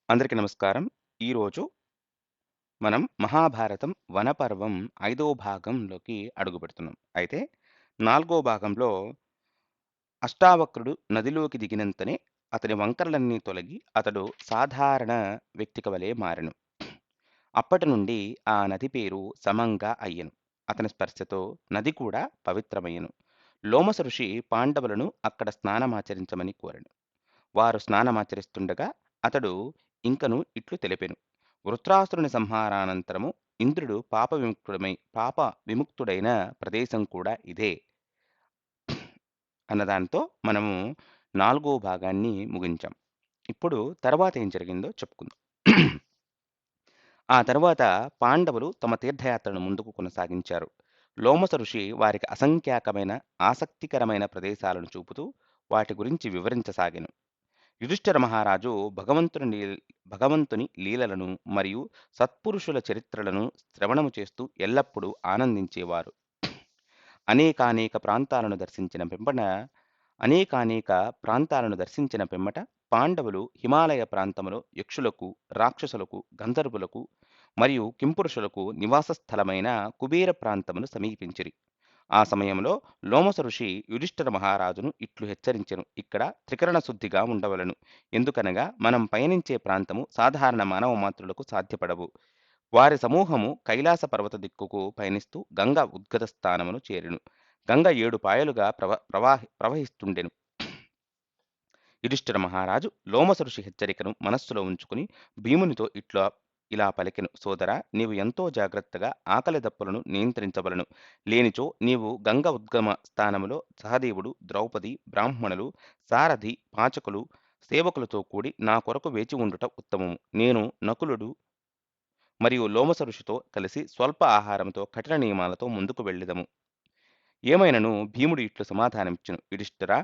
అందరికీ నమస్కారం. ఈరోజు మనం మహాభారతం వనపర్వం 5వ భాగంలోకి అడుగుపెడుతున్నాం. అయితే 4 భాగంలో అష్టావక్రుడు నదిలోకి దిగినంతనే అతని వంకరలన్నీ తొలగి అతడు సాధారణ వ్యక్తికి వలె మారెను. అప్పటి నుండి ఆ నది పేరు సమంగా అయ్యెను. అతని స్పర్శతో నది కూడా పవిత్రమయ్యెను. లోమస ఋషి పాండవులను అక్కడ స్నానమాచరించమని కోరెను. వారు స్నానమాచరిస్తుండగా అతడు ఇంకను ఇట్లు తెలిపెను. వృత్రాసురుని సంహారానంతరము ఇంద్రుడు పాప విముక్తుడైన ప్రదేశం కూడా ఇదే అన్నదాంతో మనము 4 భాగాన్ని ముగించాం. ఇప్పుడు తర్వాత ఏం జరిగిందో చెప్పుకుందాం. ఆ తరువాత పాండవులు తమ తీర్థయాత్రను ముందుకు కొనసాగించారు. లోమస ఋషి వారికి అసంఖ్యాకమైన ఆసక్తికరమైన ప్రదేశాలను చూపుతూ వాటి గురించి వివరించసాగెను. యుధిష్ఠిర మహారాజు భగవంతుని లీలలను మరియు సత్పురుషుల చరిత్రలను శ్రవణము చేస్తూ ఎల్లప్పుడూ ఆనందించేవారు. అనేకానేక ప్రాంతాలను దర్శించిన పిమ్మట అనేకానేక ప్రాంతాలను దర్శించిన పిమ్మట పాండవులు హిమాలయ ప్రాంతములో యక్షులకు, రాక్షసులకు, గంధర్వులకు మరియు కింపురుషులకు నివాస స్థలమైన కుబేర ప్రాంతమును సమీపించిరి. ఆ సమయంలో లోమస ఋషి యుధిష్ఠిర మహారాజును ఇట్లు హెచ్చరించెను. ఇక్కడ త్రికరణ శుద్ధిగా ఉండవలను. ఎందుకనగా మనం పయనించే ప్రాంతము సాధారణ మానవ మాత్రులకు సాధ్యపడవు. వారి సమూహము కైలాస పర్వత దిక్కుకు పయనిస్తూ గంగ ఉద్గత స్థానమును చేరెను. గంగ 7 పాయలుగా ప్రవహిస్తుండెను. యుధిష్ఠిర మహారాజు లోమస ఋషి హెచ్చరికను మనస్సులో ఉంచుకుని భీమునితో ఇలా పలికెను. సోదరా, నీవు ఎంతో జాగ్రత్తగా ఆకలి దప్పులను నియంత్రించవలను. లేనిచో నీవు గంగ ఉద్గమ స్థానములో సహదేవుడు, ద్రౌపది, బ్రాహ్మణులు, సారథి, పాచకులు, సేవకులతో కూడి నా కొరకు వేచి ఉండుట ఉత్తమము. నేను నకులుడు మరియు లోమస ఋషితో కలిసి స్వల్ప ఆహారంతో కఠిన నియమాలతో ముందుకు వెళ్ళెదము. ఏమైనను భీముడు ఇట్లు సమాధానమిచ్చెను. యుధిష్ఠిరా,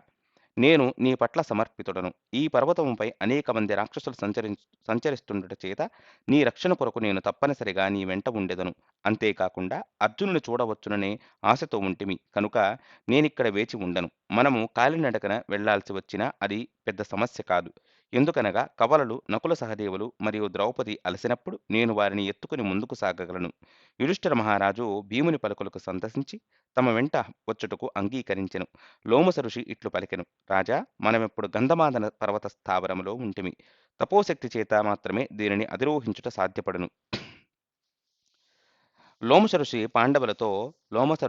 నేను నీ పట్ల సమర్పితుడను. ఈ పర్వతముపై అనేక మంది రాక్షసులు సంచరిస్తుండుట చేత నీ రక్షణ కొరకు నేను తప్పనిసరిగా నీ వెంట ఉండెదను. అంతేకాకుండా అర్జునుని చూడవచ్చుననే ఆశతో ఉంటిమి కనుక నేనిక్కడ వేచి ఉండను. మనము కాలినడకన వెళ్లాల్సి వచ్చినా అది పెద్ద సమస్య కాదు. ఎందుకనగా కవలలు నకుల సహదేవులు మరియు ద్రౌపది అలసినప్పుడు నేను వారిని ఎత్తుకుని ముందుకు సాగగలను. యుధిష్ఠిర మహారాజు భీముని పలుకులకు సంతసించి తమ వెంట వచ్చుటకు అంగీకరించెను. లోమస ఋషి ఇట్లు పలికెను. రాజా, మనమిప్పుడు గంధమాదన పర్వత స్థావరములో ఉంటిమి. తపోశక్తి చేత మాత్రమే దీనిని అధిరోహించుట సాధ్యపడును. లోమస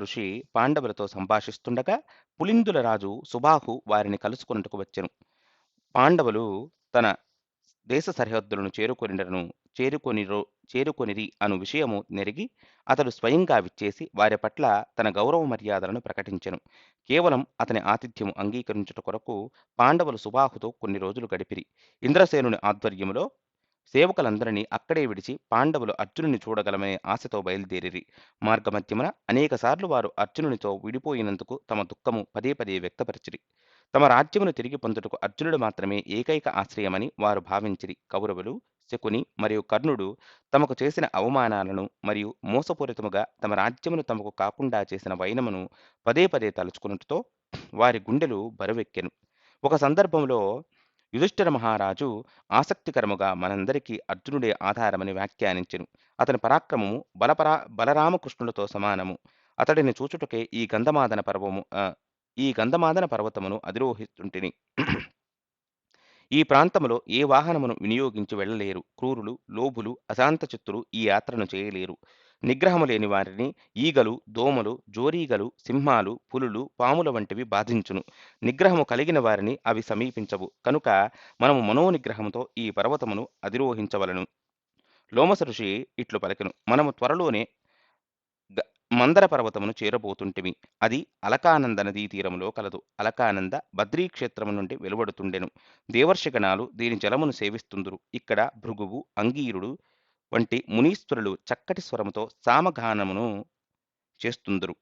ఋషి పాండవులతో సంభాషిస్తుండగా పులిందుల రాజు సుబాహు వారిని కలుసుకొనుటకు వచ్చెను. పాండవులు తన దేశ సరిహద్దులను చేరుకొనిరి అను విషయము నెరిగి అతడు స్వయంగా విచ్చేసి వారి పట్ల తన గౌరవ మర్యాదలను ప్రకటించెను. కేవలం అతని ఆతిథ్యము అంగీకరించుట కొరకు పాండవులు సుబాహుతో కొన్ని రోజులు గడిపిరి. ఇంద్రసేనుని ఆధ్వర్యములో సేవకులందరినీ అక్కడే విడిచి పాండవులు అర్జునుని చూడగలమనే ఆశతో బయలుదేరిరి. మార్గమధ్యమున అనేకసార్లు వారు అర్జునునితో విడిపోయినందుకు తమ దుఃఖము పదే పదే వ్యక్తపరిచిరి. తమ రాజ్యమును తిరిగి పొందుటకు అర్జునుడు మాత్రమే ఏకైక ఆశ్రయమని వారు భావించిరి. కౌరవులు, శకుని మరియు కర్ణుడు తమకు చేసిన అవమానాలను మరియు మోసపూరితముగా తమ రాజ్యమును తమకు కాకుండా చేసిన వైనమును పదే పదే తలుచుకున్నట్టుతో వారి గుండెలు బరువెక్కెను. ఒక సందర్భంలో యుధిష్ఠిర మహారాజు ఆసక్తికరముగా మనందరికీ అర్జునుడే ఆధారమని వ్యాఖ్యానించెను. అతని పరాక్రమము బలరామకృష్ణులతో సమానము. అతడిని చూచుటకే ఈ గంధమాదన పర్వతమును అధిరోహిస్తుంటిని. ఈ ప్రాంతములో ఏ వాహనమును వినియోగించి వెళ్ళలేరు. క్రూరులు, లోభులు, అశాంతచిత్తులు ఈ యాత్రను చేయలేరు. నిగ్రహము లేని వారిని ఈగలు, దోమలు, జోరీగలు, సింహాలు, పులులు, పాముల వంటివి బాధించును. నిగ్రహము కలిగిన వారిని అవి సమీపించవు. కనుక మనము మనోనిగ్రహముతో ఈ పర్వతమును అధిరోహించవలను. లోమస ఋషి ఇట్లు పలికెను. మనము త్వరలోనే మందర పర్వతమును చేరబోతుంటిమి. అది అలకానంద నదీ తీరములో కలదు. అలకానంద బద్రీ క్షేత్రము నుండి వెలువడుతుండెను. దేవర్షిగణాలు దీని జలమును సేవిస్తుందురు. ఇక్కడ భృగువు, అంగీరుడు వంటి మునీశ్వరులు చక్కటి స్వరముతో సామగానమును చేస్తుందురు.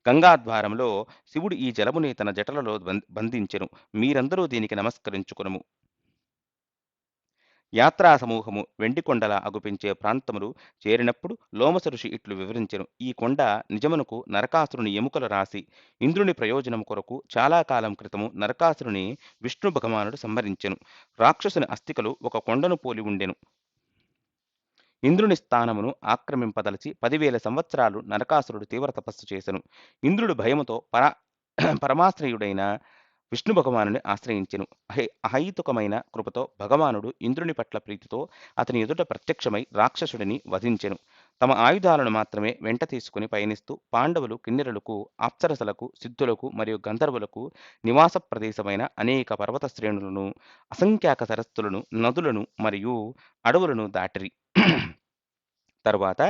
గంగాద్వారంలో శివుడు ఈ జలముని తన జటలలో బంధించెను. మీరందరూ దీనికి నమస్కరించుకొనుము. యాత్రా సమూహము వెండికొండల అగుపించే ప్రాంతములు చేరినప్పుడు లోమస ఋషి ఇట్లు వివరించెను. ఈ కొండ నిజమునకు నరకాసురుని ఎముకల రాశి. ఇంద్రుని ప్రయోజనము కొరకు చాలా కాలం క్రితము నరకాసురుని విష్ణు భగవానుడు సంహరించెను. రాక్షసుని అస్థికలు ఒక కొండను పోలి ఉండెను. ఇంద్రుని స్థానమును ఆక్రమింపదలచి 10,000 సంవత్సరాలు నరకాసురుడు తీవ్ర తపస్సు చేసెను. ఇంద్రుడు భయముతో పరమాశ్రయుడైన విష్ణు భగవానుని ఆశ్రయించెను. అహైతుకమైన కృపతో భగవానుడు ఇంద్రుని పట్ల ప్రీతితో అతని ఎదుట ప్రత్యక్షమై రాక్షసుడిని వధించెను. తమ ఆయుధాలను మాత్రమే వెంట తీసుకుని పయనిస్తూ పాండవులు కిన్నెరలకు, అప్సరసలకు, సిద్ధులకు మరియు గంధర్వులకు నివాస ప్రదేశమైన అనేక పర్వత శ్రేణులను, అసంఖ్యాక సరస్సులను, నదులను మరియు అడవులను దాటిరి. తరువాత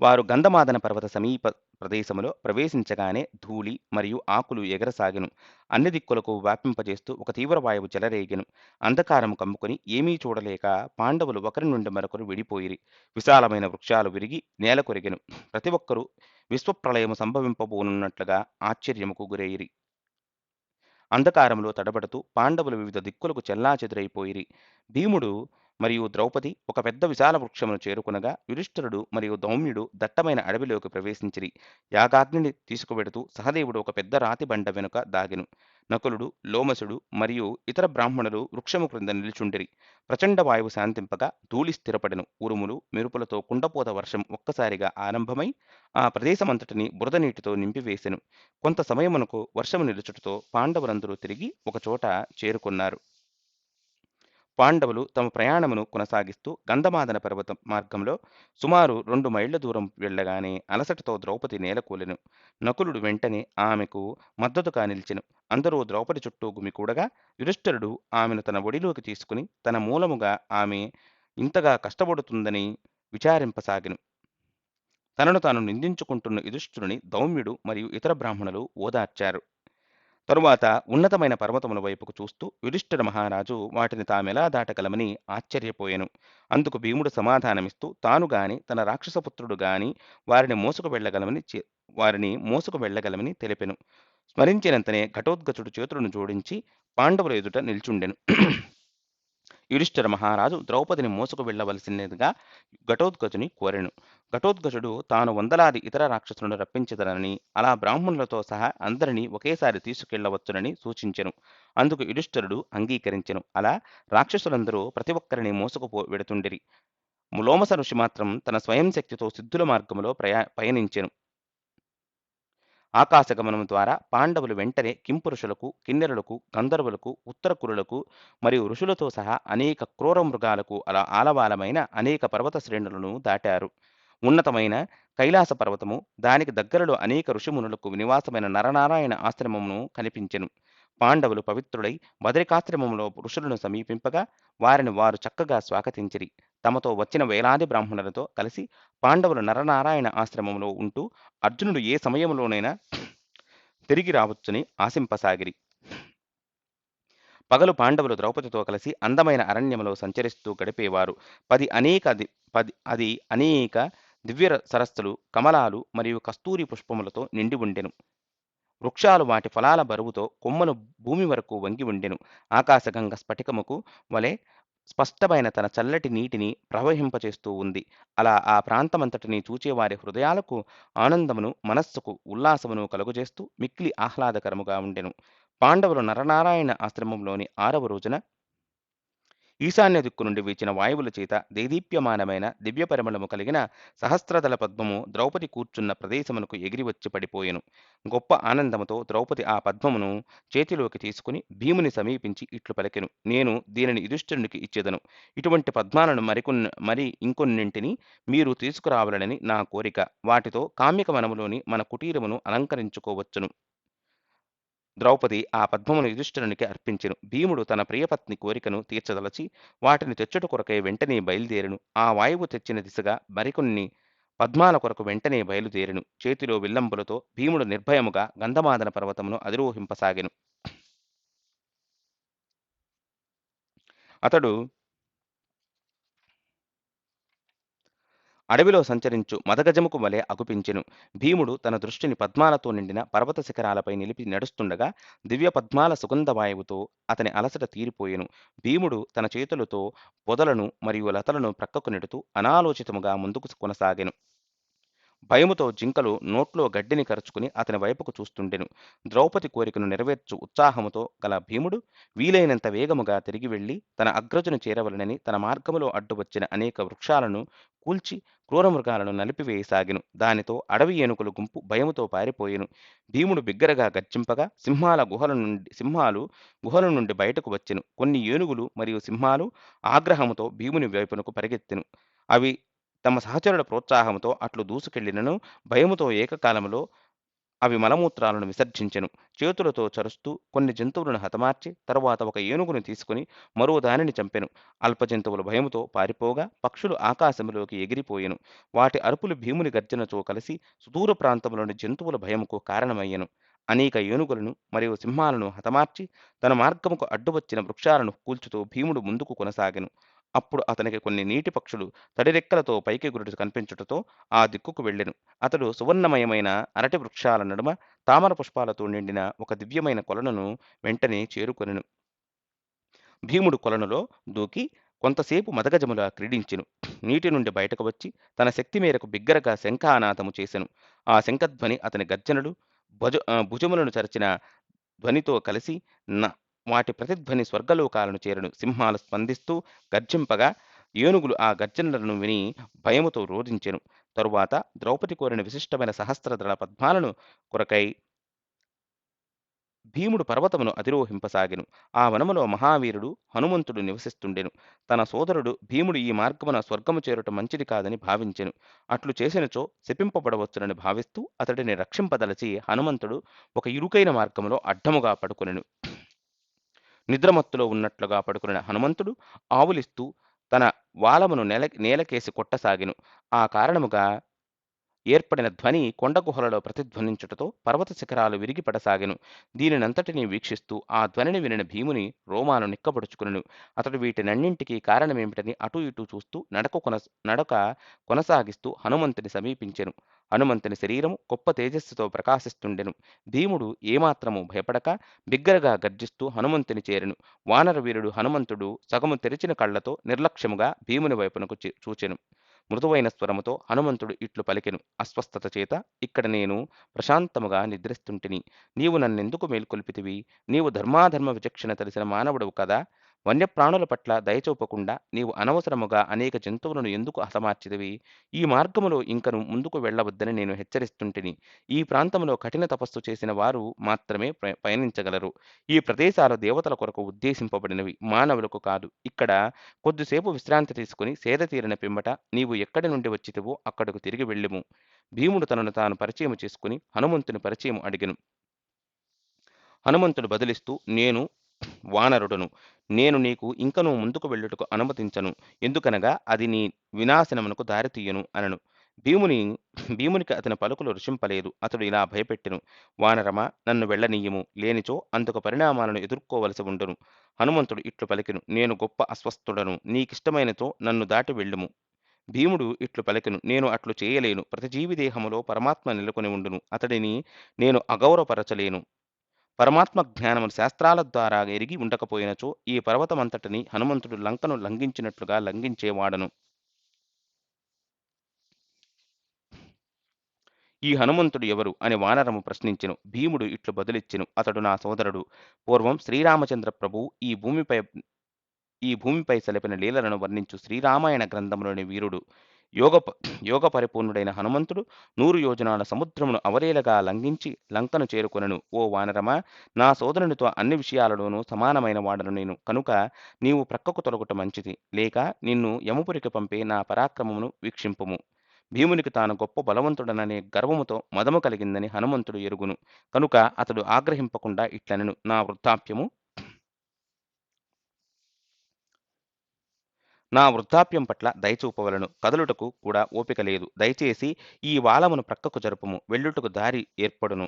వారు గంధమాదన పర్వత సమీప ప్రదేశములో ప్రవేశించగానే ధూళి మరియు ఆకులు ఎగరసాగెను. అన్ని దిక్కులకు వ్యాపింపజేస్తూ ఒక తీవ్ర వాయువు చెలరేగెను. అంధకారము కమ్ముకొని ఏమీ చూడలేక పాండవులు ఒకరి నుండి మరొకరు విడిపోయిరి. విశాలమైన వృక్షాలు విరిగి నేల కొరిగెను. ప్రతి ఒక్కరూ విశ్వప్రళయము సంభవింపబోనున్నట్లుగా ఆశ్చర్యముకు గురైరి. అంధకారంలో తడబడుతూ పాండవులు వివిధ దిక్కులకు చెల్లాచెదురైపోయిరి. భీముడు మరియు ద్రౌపది ఒక పెద్ద విశాల వృక్షమును చేరుకునగా యుధిష్ఠిరుడు మరియు దౌమ్యుడు దట్టమైన అడవిలోకి ప్రవేశించిరి. యాగాగ్నిని తీసుకువెడుతూ సహదేవుడు ఒక పెద్ద రాతి బండ వెనుక దాగెను. నకులుడు, లోమసుడు మరియు ఇతర బ్రాహ్మణులు వృక్షము క్రింద నిలుచుండిరి. ప్రచండ వాయువు శాంతింపగా ధూళి స్థిరపడెను. ఉరుములు మెరుపులతో కుండపోత వర్షం ఒక్కసారిగా ఆరంభమై ఆ ప్రదేశమంతటిని బురద నీటితో నింపివేసెను. కొంత సమయమునకు వర్షము నిలుచుటతో పాండవులందరూ తిరిగి ఒకచోట చేరుకున్నారు. పాండవులు తమ ప్రయాణమును కొనసాగిస్తూ గంధమాదన పర్వతం మార్గంలో సుమారు 2 మైళ్ళ దూరం వెళ్ళగానే అలసటతో ద్రౌపది నేలకూలెను. నకులుడు వెంటనే ఆమెకు మద్దతుగా నిలిచెను. అందరూ ద్రౌపది చుట్టూ గుమికూడగా యుధిష్ఠిరుడు ఆమెను తన ఒడిలోకి తీసుకుని తన మూలముగా ఆమె ఇంతగా కష్టపడుతుందని విచారింపసాగెను. తనను తాను నిందించుకుంటున్న యుధిష్ఠిరుని దౌమ్యుడు మరియు ఇతర బ్రాహ్మణులు ఓదార్చారు. తరువాత ఉన్నతమైన పర్వతముల వైపుకు చూస్తూ యుధిష్ఠిర మహారాజు వాటిని తామెలా దాటగలమని ఆశ్చర్యపోయెను. అందుకు భీముడు సమాధానమిస్తూ తాను గాని తన రాక్షసపుత్రుడు గాని వారిని మోసుకు వెళ్ళగలమని తెలిపెను. స్మరించినంతనే ఘటోత్కచుడు చేతులను జోడించి పాండవుల ఎదుట నిల్చుండెను. యుధిష్ఠిర మహారాజు ద్రౌపదిని మోసుకు వెళ్ళవలసినదిగా ఘటోత్కచుని కోరెను. ఘటోత్కచుడు తాను వందలాది ఇతర రాక్షసులను రప్పించదనని, అలా బ్రాహ్మణులతో సహా అందరినీ ఒకేసారి తీసుకెళ్లవచ్చునని సూచించెను. అందుకు యుధిష్ఠిరుడు అంగీకరించెను. అలా రాక్షసులందరూ ప్రతి ఒక్కరిని వెడుతుండిరి. లోమస ఋషి మాత్రం తన స్వయం శక్తితో సిద్ధుల మార్గములో పయనించెను. ఆకాశగమనం ద్వారా పాండవులు వెంటనే కింపురుషులకు, కిన్నెరులకు, గంధర్వులకు, ఉత్తరకురులకు మరియు ఋషులతో సహా అనేక క్రూర మృగాలకు అలా ఆలవాలమైన అనేక పర్వత శ్రేణులను దాటారు. ఉన్నతమైన కైలాస పర్వతము, దానికి దగ్గరలో అనేక ఋషిమునులకు నివాసమైన నరనారాయణ ఆశ్రమమును కనిపించెను. పాండవులు పవిత్రులై బదరికాశ్రమంలో ఋషులను సమీపింపగా వారిని వారు చక్కగా స్వాగతించిరి. తమతో వచ్చిన వేలాది బ్రాహ్మణులతో కలిసి పాండవులు నరనారాయణ ఆశ్రమంలో ఉంటూ అర్జునుడు ఏ సమయంలోనైనా తిరిగి రావచ్చుని ఆశింపసాగిరి. పగలు పాండవులు ద్రౌపదితో కలిసి అందమైన అరణ్యములో సంచరిస్తూ గడిపేవారు. అది అనేక దివ్య సరస్సులు, కమలాలు మరియు కస్తూరి పుష్పములతో నిండి ఉండెను. వృక్షాలు వాటి ఫలాల బరువుతో కొమ్మలు భూమి వరకు వంగి ఉండెను. ఆకాశగంగ స్ఫటికముకు వలె స్పష్టమైన తన చల్లటి నీటిని ప్రవహింపచేస్తూ ఉంది. అలా ఆ ప్రాంతమంతటిని చూచేవారి హృదయాలకు ఆనందమును, మనస్సుకు ఉల్లాసమును కలుగజేస్తూ మిక్కిలి ఆహ్లాదకరముగా ఉండెను. పాండవులు నరనారాయణ ఆశ్రమంలోని 6వ రోజున ఈశాన్య దిక్కు నుండి వీచిన వాయువుల చేత దేదీప్యమానమైన దివ్య పరిమళము కలిగిన సహస్రదళ పద్మము ద్రౌపది కూర్చున్న ప్రదేశమునకు ఎగిరి వచ్చి పడిపోయెను. గొప్ప ఆనందముతో ద్రౌపది ఆ పద్మమును చేతిలోకి తీసుకుని భీముని సమీపించి ఇట్లు పలికెను. నేను దీనిని యుధిష్ఠిరునికి ఇచ్చెదను. ఇటువంటి పద్మాలను ఇంకొన్నింటిని మీరు తీసుకురావాలని నా కోరిక. వాటితో కామ్యక వనములోని మన కుటీరమును అలంకరించుకోవచ్చును. ద్రౌపది ఆ పద్మమును యుధిష్ఠిరునికి అర్పించెను. భీముడు తన ప్రియపత్ని కోరికను తీర్చదలచి వాటిని తెచ్చుట కొరకై వెంటనే బయలుదేరెను. ఆ వాయువు తెచ్చిన దిశగా మరికొన్ని పద్మాల కొరకు వెంటనే బయలుదేరెను. చేతిలో విల్లంబులతో భీముడు నిర్భయముగా గంధమాదన పర్వతమును అధిరోహింపసాగెను. అతడు అడవిలో సంచరించు మదగజముకు వలె అగుపించెను. భీముడు తన దృష్టిని పద్మాలతో నిండిన పర్వత శిఖరాలపై నిలిపి నడుస్తుండగా దివ్య పద్మాల సుగంధ వాయువుతో అతని అలసట తీరిపోయెను. భీముడు తన చేతులతో పొదలను మరియు లతలను ప్రక్కకు నెడుతూ అనాలోచితముగా ముందుకు కొనసాగెను. భయముతో జింకలు నోట్లో గడ్డిని కరుచుకుని అతని వైపుకు చూస్తుండెను. ద్రౌపది కోరికను నెరవేర్చు ఉత్సాహముతో గల భీముడు వీలైనంత వేగముగా తిరిగి వెళ్లి తన అగ్రజును చేరవలెనని తన మార్గములో అడ్డు వచ్చిన అనేక వృక్షాలను కూల్చి క్రూరమృగాలను నలిపివేయసాగెను. దానితో అడవి ఏనుగుల గుంపు భయముతో పారిపోయెను. భీముడు బిగ్గరగా గర్జింపగా సింహాలు గుహల నుండి బయటకు వచ్చెను. కొన్ని ఏనుగులు మరియు సింహాలు ఆగ్రహముతో భీముని వైపునకు పరిగెత్తెను. అవి తమ సహచరుల ప్రోత్సాహముతో అట్లు దూసుకెళ్లినను భయముతో ఏకకాలములో అవి మలమూత్రాలను విసర్జించెను. చేతులతో చరుస్తూ కొన్ని జంతువులను హతమార్చి తరువాత ఒక ఏనుగును తీసుకుని మరో దానిని చంపెను. అల్ప జంతువులు భయముతో పారిపోగా పక్షులు ఆకాశములోకి ఎగిరిపోయెను. వాటి అరుపులు భీముని గర్జనతో కలిసి సుదూర ప్రాంతములోని జంతువుల భయముకు కారణమయ్యెను. అనేక ఏనుగులను మరియు సింహాలను హతమార్చి తన మార్గముకు అడ్డు వచ్చిన వృక్షాలను కూల్చుతూ భీముడు ముందుకు కొనసాగెను. అప్పుడు అతనికి కొన్ని నీటి పక్షులు తడిరెక్కలతో పైకెగురుట కనిపించుటతో ఆ దిక్కుకు వెళ్ళెను. అతడు సువర్ణమయమైన అరటి వృక్షాల నడుమ తామర పుష్పాలతో నిండిన ఒక దివ్యమైన కొలనును వెంటనే చేరుకొనెను. భీముడు కొలనులో దూకి కొంతసేపు మదగజములా క్రీడించెను. నీటి నుండి బయటకు వచ్చి తన శక్తి మేరకు బిగ్గరగా శంఖానాదము చేసెను. ఆ శంఖధ్వని అతని గర్జనలు భుజములను చరచిన ధ్వనితో కలిసి న వాటి ప్రతిధ్వని స్వర్గలోకాలను చేరెను. సింహాలు స్పందిస్తూ గర్జింపగా ఏనుగులు ఆ గర్జనలను విని భయముతో రోదించెను. తరువాత ద్రౌపది కోరిన విశిష్టమైన సహస్రదళ పద్మాలను కొరకై భీముడు పర్వతమును అధిరోహింపసాగెను. ఆ వనములో మహావీరుడు హనుమంతుడు నివసిస్తుండెను. తన సోదరుడు భీముడు ఈ మార్గమున స్వర్గము చేరుట మంచిది కాదని భావించెను. అట్లు చేసినచో శపింపబడవచ్చునని భావిస్తూ అతడిని రక్షింపదలచి హనుమంతుడు ఒక ఇరుకైన మార్గములో అడ్డముగా పడుకొనెను. నిద్రమత్తులో ఉన్నట్లుగా పడుకున్న హనుమంతుడు ఆవులిస్తూ తన వాలమును నేలకేసి కొట్టసాగెను. ఆ కారణముగా ఏర్పడిన ధ్వని కొండ గుహలలో ప్రతిధ్వనించుటతో పర్వత శిఖరాలు విరిగి పడసాగెను. దీనినంతటినీ వీక్షిస్తూ ఆ ధ్వనిని వినిన భీముని రోమాలు నిక్కబొడుచుకునెను. అతడు వీటినన్నింటికీ కారణమేమిటని అటూ ఇటూ చూస్తూ నడక కొనసాగిస్తూ హనుమంతుని సమీపించెను. హనుమంతుని శరీరము గొప్ప తేజస్సుతో ప్రకాశిస్తుండెను. భీముడు ఏమాత్రము భయపడక బిగ్గరగా గర్జిస్తూ హనుమంతుని చేరెను. వానర వీరుడు హనుమంతుడు సగము తెరిచిన కళ్లతో నిర్లక్ష్యముగా భీముని వైపునకు చూచెను. మృదువైన స్వరముతో హనుమంతుడు ఇట్లు పలికెను. అస్వస్థత చేత ఇక్కడ నేను ప్రశాంతముగా నిద్రిస్తుంటిని. నీవు నన్నెందుకు మేల్కొల్పితివి? నీవు ధర్మాధర్మ విచక్షణ తెలిసిన మానవుడవు కదా? వన్యప్రాణుల పట్ల దయచూపకుండా నీవు అనవసరముగా అనేక జంతువులను ఎందుకు హతమార్చితివి? ఈ మార్గములో ఇంకను ముందుకు వెళ్ళవద్దని నేను హెచ్చరిస్తుంటిని. ఈ ప్రాంతంలో కఠిన తపస్సు చేసిన వారు మాత్రమే పయనించగలరు. ఈ ప్రదేశాలు దేవతల కొరకు ఉద్దేశింపబడినవి, మానవులకు కాదు. ఇక్కడ కొద్దిసేపు విశ్రాంతి తీసుకుని సేద తీరిన పిమ్మట నీవు ఎక్కడి నుండి వచ్చితివో అక్కడకు తిరిగి వెళ్ళుము. భీముడు తనను తాను పరిచయం చేసుకుని హనుమంతుని పరిచయం అడిగెను. హనుమంతుడు బదులిస్తూ నేను వానరుడను. నేను నీకు ఇంకనూ ముందుకు వెళ్ళుటకు అనుమతించను. ఎందుకనగా అది నీ వినాశనమునకు దారితీయను అనెను. భీమునికి అతని పలుకులు రుచింపలేదు. అతడు ఇలా భయపెట్టెను. వానరమా, నన్ను వెళ్ళనీయుము. లేనిచో అందుకు పరిణామాలను ఎదుర్కోవలసి ఉండును. హనుమంతుడు ఇట్లు పలికెను. నేను గొప్ప అస్వస్థుడను. నీకిష్టమైనతో నన్ను దాటి వెళ్ళుము. భీముడు ఇట్లు పలికెను. నేను అట్లు చేయలేను. ప్రతి జీవి దేహములో పరమాత్మ నెలకొని ఉండును. అతడిని నేను అగౌరవపరచలేను. పరమాత్మ జ్ఞానమును శాస్త్రాల ద్వారా ఎరిగి ఉండకపోయినచో ఈ పర్వతమంతటిని హనుమంతుడు లంకను లంఘించినట్లుగా లంఘించేవాడను. ఈ హనుమంతుడు ఎవరు అని వానరము ప్రశ్నించెను. భీముడు ఇట్లు బదులిచ్చెను. అతడు నా సోదరుడు. పూర్వం శ్రీరామచంద్ర ప్రభువు ఈ భూమిపై సలిపిన లీలలను వర్ణించు శ్రీరామాయణ గ్రంథములోని వీరుడు. యోగ పరిపూర్ణుడైన హనుమంతుడు 100 యోజనాల సముద్రమును అవలీలగా లంఘించి లంకను చేరుకొనెను. ఓ వానరమా, నా సోదరునితో అన్ని విషయాలలోనూ సమానమైన వాడను నేను. కనుక నీవు ప్రక్కకు తొలగుట మంచిది. లేక నిన్ను యమపురికి పంపే నా పరాక్రమమును వీక్షింపుము. భీమునికి తాను గొప్ప బలవంతుడననే గర్వముతో మదము కలిగిందని హనుమంతుడు ఎరుగును. కనుక అతడు ఆగ్రహింపకుండా ఇట్లనెను. నా వృద్ధాప్యం పట్ల దయచూపవలను. కదలుటకు కూడా ఓపిక లేదు. దయచేసి ఈ వాలమును ప్రక్కకు జరుపుము. వెళ్ళుటకు దారి ఏర్పడును.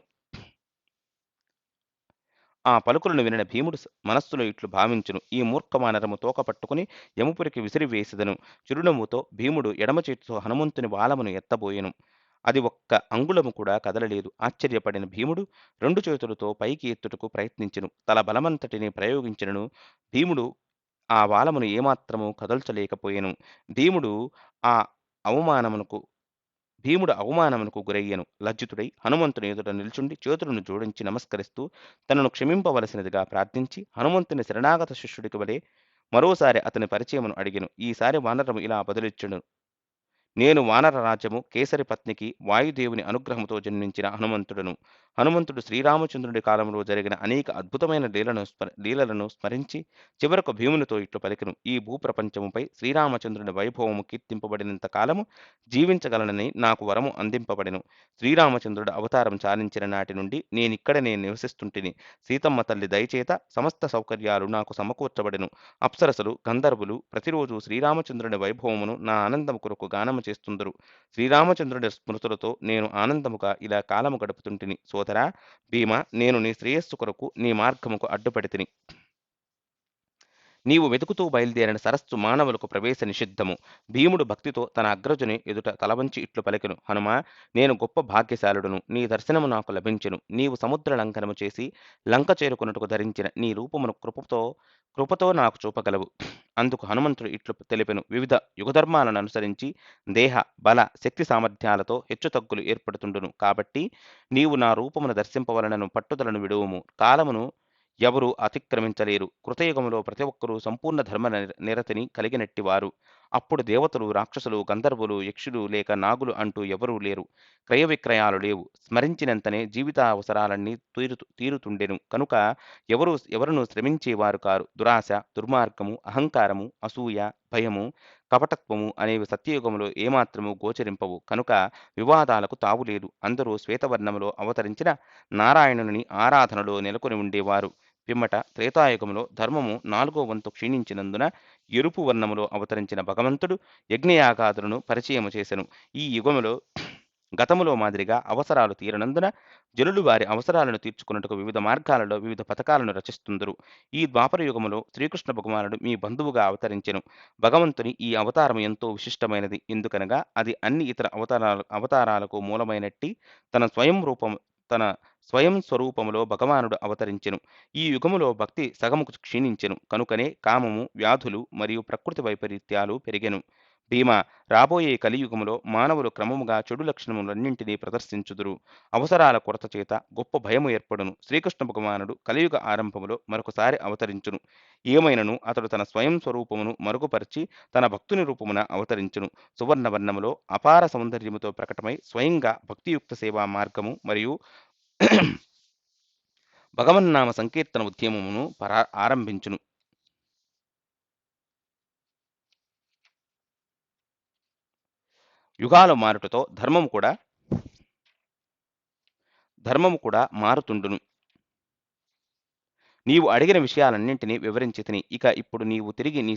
ఆ పలుకులను వినిన భీముడు మనస్సులో ఇట్లు భావించును, ఈ మూర్ఖ వానరము తోక పట్టుకుని యముపురికి విసిరివేసెదను. చిరునవ్వుతో భీముడు ఎడమ చేతితో హనుమంతుని బాలమును ఎత్తబోయెను. అది ఒక్క అంగుళము కూడా కదలలేదు. ఆశ్చర్యపడిన భీముడు రెండు చేతులతో పైకి ఎత్తుటకు ప్రయత్నించెను. తల బలమంతటిని ప్రయోగించినను భీముడు ఆ బాలమును ఏమాత్రము కదల్చలేకపోయెను. భీముడు ఆ అవమానమునకు భీముడు అవమానమునకు గురయ్యెను. లజ్జితుడై హనుమంతుని ఎదుట నిల్చుండి చేతులను జోడించి నమస్కరిస్తూ తనను క్షమింపవలసినదిగా ప్రార్థించి హనుమంతుని శరణాగత శిష్యుడికి వలె మరోసారి అతని పరిచయమును అడిగెను. ఈసారి వానరము ఇలా బదులిచ్చెను: నేను వానర రాజ్యము కేసరి పత్నికి వాయుదేవుని అనుగ్రహముతో జన్మించిన హనుమంతుడను. హనుమంతుడు శ్రీరామచంద్రుడి కాలంలో జరిగిన అనేక అద్భుతమైన లీలలను స్మరించి చివరకు భీమునితో ఇట్లు పలికెను: ఈ భూప్రపంచముపై శ్రీరామచంద్రుని వైభవము కీర్తింపబడినంత కాలము జీవించగలనని నాకు వరము అందింపబడెను. శ్రీరామచంద్రుడు అవతారం చాలించిన నాటి నుండి నేనిక్కడనే నివసిస్తుంటిని. సీతమ్మ తల్లి దయచేత సమస్త సౌకర్యాలు నాకు సమకూర్చబడెను. అప్సరసలు గంధర్వులు ప్రతిరోజు శ్రీరామచంద్రుని వైభవమును నా ఆనందము కొరకు గానము చేస్తుందరు. శ్రీరామచంద్రుడి స్మృతులతో నేను ఆనందముగా ఇలా కాలము గడుపుతుంటిని. సోదరా భీమ, నేను నీ శ్రేయస్సు కొరకు నీ మార్గముకు అడ్డుపడితిని. నీవు వెతుకుతూ బయలుదేరిన సరస్సు మానవులకు ప్రవేశ నిషిద్ధము. భీముడు భక్తితో తన అగ్రజుని ఎదుట తలవంచి ఇట్లు పలికెను: హనుమా, నేను గొప్ప భాగ్యశాలుడును. నీ దర్శనము నాకు లభించెను. నీవు సముద్ర లంఘనము చేసి లంక చేరుకున్నట్టుకు ధరించిన నీ రూపమును కృపతో నాకు చూపగలవు. అందుకు హనుమంతుడు ఇట్లు తెలిపెను: వివిధ యుగధర్మాలను అనుసరించి దేహ బల శక్తి సామర్థ్యాలతో హెచ్చుతగ్గులు ఏర్పడుతుండును. కాబట్టి నీవు నా రూపమును దర్శింపవలనను పట్టుదలను విడువుము. కాలమును ఎవరు అతిక్రమించలేరు. కృతయుగములో ప్రతి ఒక్కరూ సంపూర్ణ ధర్మ నిరతిని కలిగినట్టివారు. అప్పుడు దేవతలు, రాక్షసులు, గంధర్వులు, యక్షులు లేక నాగులు అంటూ ఎవరూ లేరు. క్రయ విక్రయాలు లేవు. స్మరించినంతనే జీవితావసరాలన్నీ తీరుతుండెను. కనుక ఎవరునూ శ్రమించేవారు కారు. దురాశ, దుర్మార్గము, అహంకారము, అసూయ, భయము, కపటత్వము అనేవి సత్యయుగములో ఏమాత్రము గోచరింపవు. కనుక వివాదాలకు తావులేదు. అందరూ శ్వేతవర్ణములో అవతరించిన నారాయణుని ఆరాధనలో నెలకొని ఉండేవారు. పిమ్మట త్రేతాయుగములో ధర్మము 4వ వంతు క్షీణించినందున ఎరుపు వర్ణములో అవతరించిన భగవంతుడు యజ్ఞయాగాదులను పరిచయము చేసెను. ఈ యుగములో గతములో మాదిరిగా అవసరాలు తీరనందున జనులు వారి అవసరాలను తీర్చుకున్నట్టుకు వివిధ మార్గాలలో వివిధ పథకాలను రచిస్తుందరు. ఈ ద్వాపర యుగములో శ్రీకృష్ణ భగవానుడు మీ బంధువుగా అవతరించెను. భగవంతుని ఈ అవతారం ఎంతో విశిష్టమైనది. ఎందుకనగా అది అన్ని ఇతర అవతారాలకు మూలమైనట్టి తన స్వయం స్వరూపములో భగవానుడు అవతరించెను. ఈ యుగములో భక్తి సగముకు క్షీణించెను. కనుకనే కామము, వ్యాధులు మరియు ప్రకృతి వైపరీత్యాలు పెరిగెను. భీమ, రాబోయే కలియుగములో మానవులు క్రమముగా చెడు లక్షణములన్నింటినీ ప్రదర్శించుదురు. అవసరాల కొరత చేత గొప్ప భయము ఏర్పడును. శ్రీకృష్ణ భగవానుడు కలియుగ ఆరంభములో మరొకసారి అవతరించును. ఏమైనను అతడు తన స్వయం స్వరూపమును మరుగుపరిచి తన భక్తుని రూపమున అవతరించును. సువర్ణవర్ణములో అపార సౌందర్యముతో ప్రకటమై స్వయంగా భక్తియుక్త సేవా మార్గము మరియు భగవన్నామ సంకీర్తన ఉద్యమమును ఆరంభించును. యుగాలు మారుటతో ధర్మము కూడా మారుతుండును. నీవు అడిగిన విషయాలన్నింటినీ వివరించి తిని. ఇక ఇప్పుడు నీవు తిరిగి నీ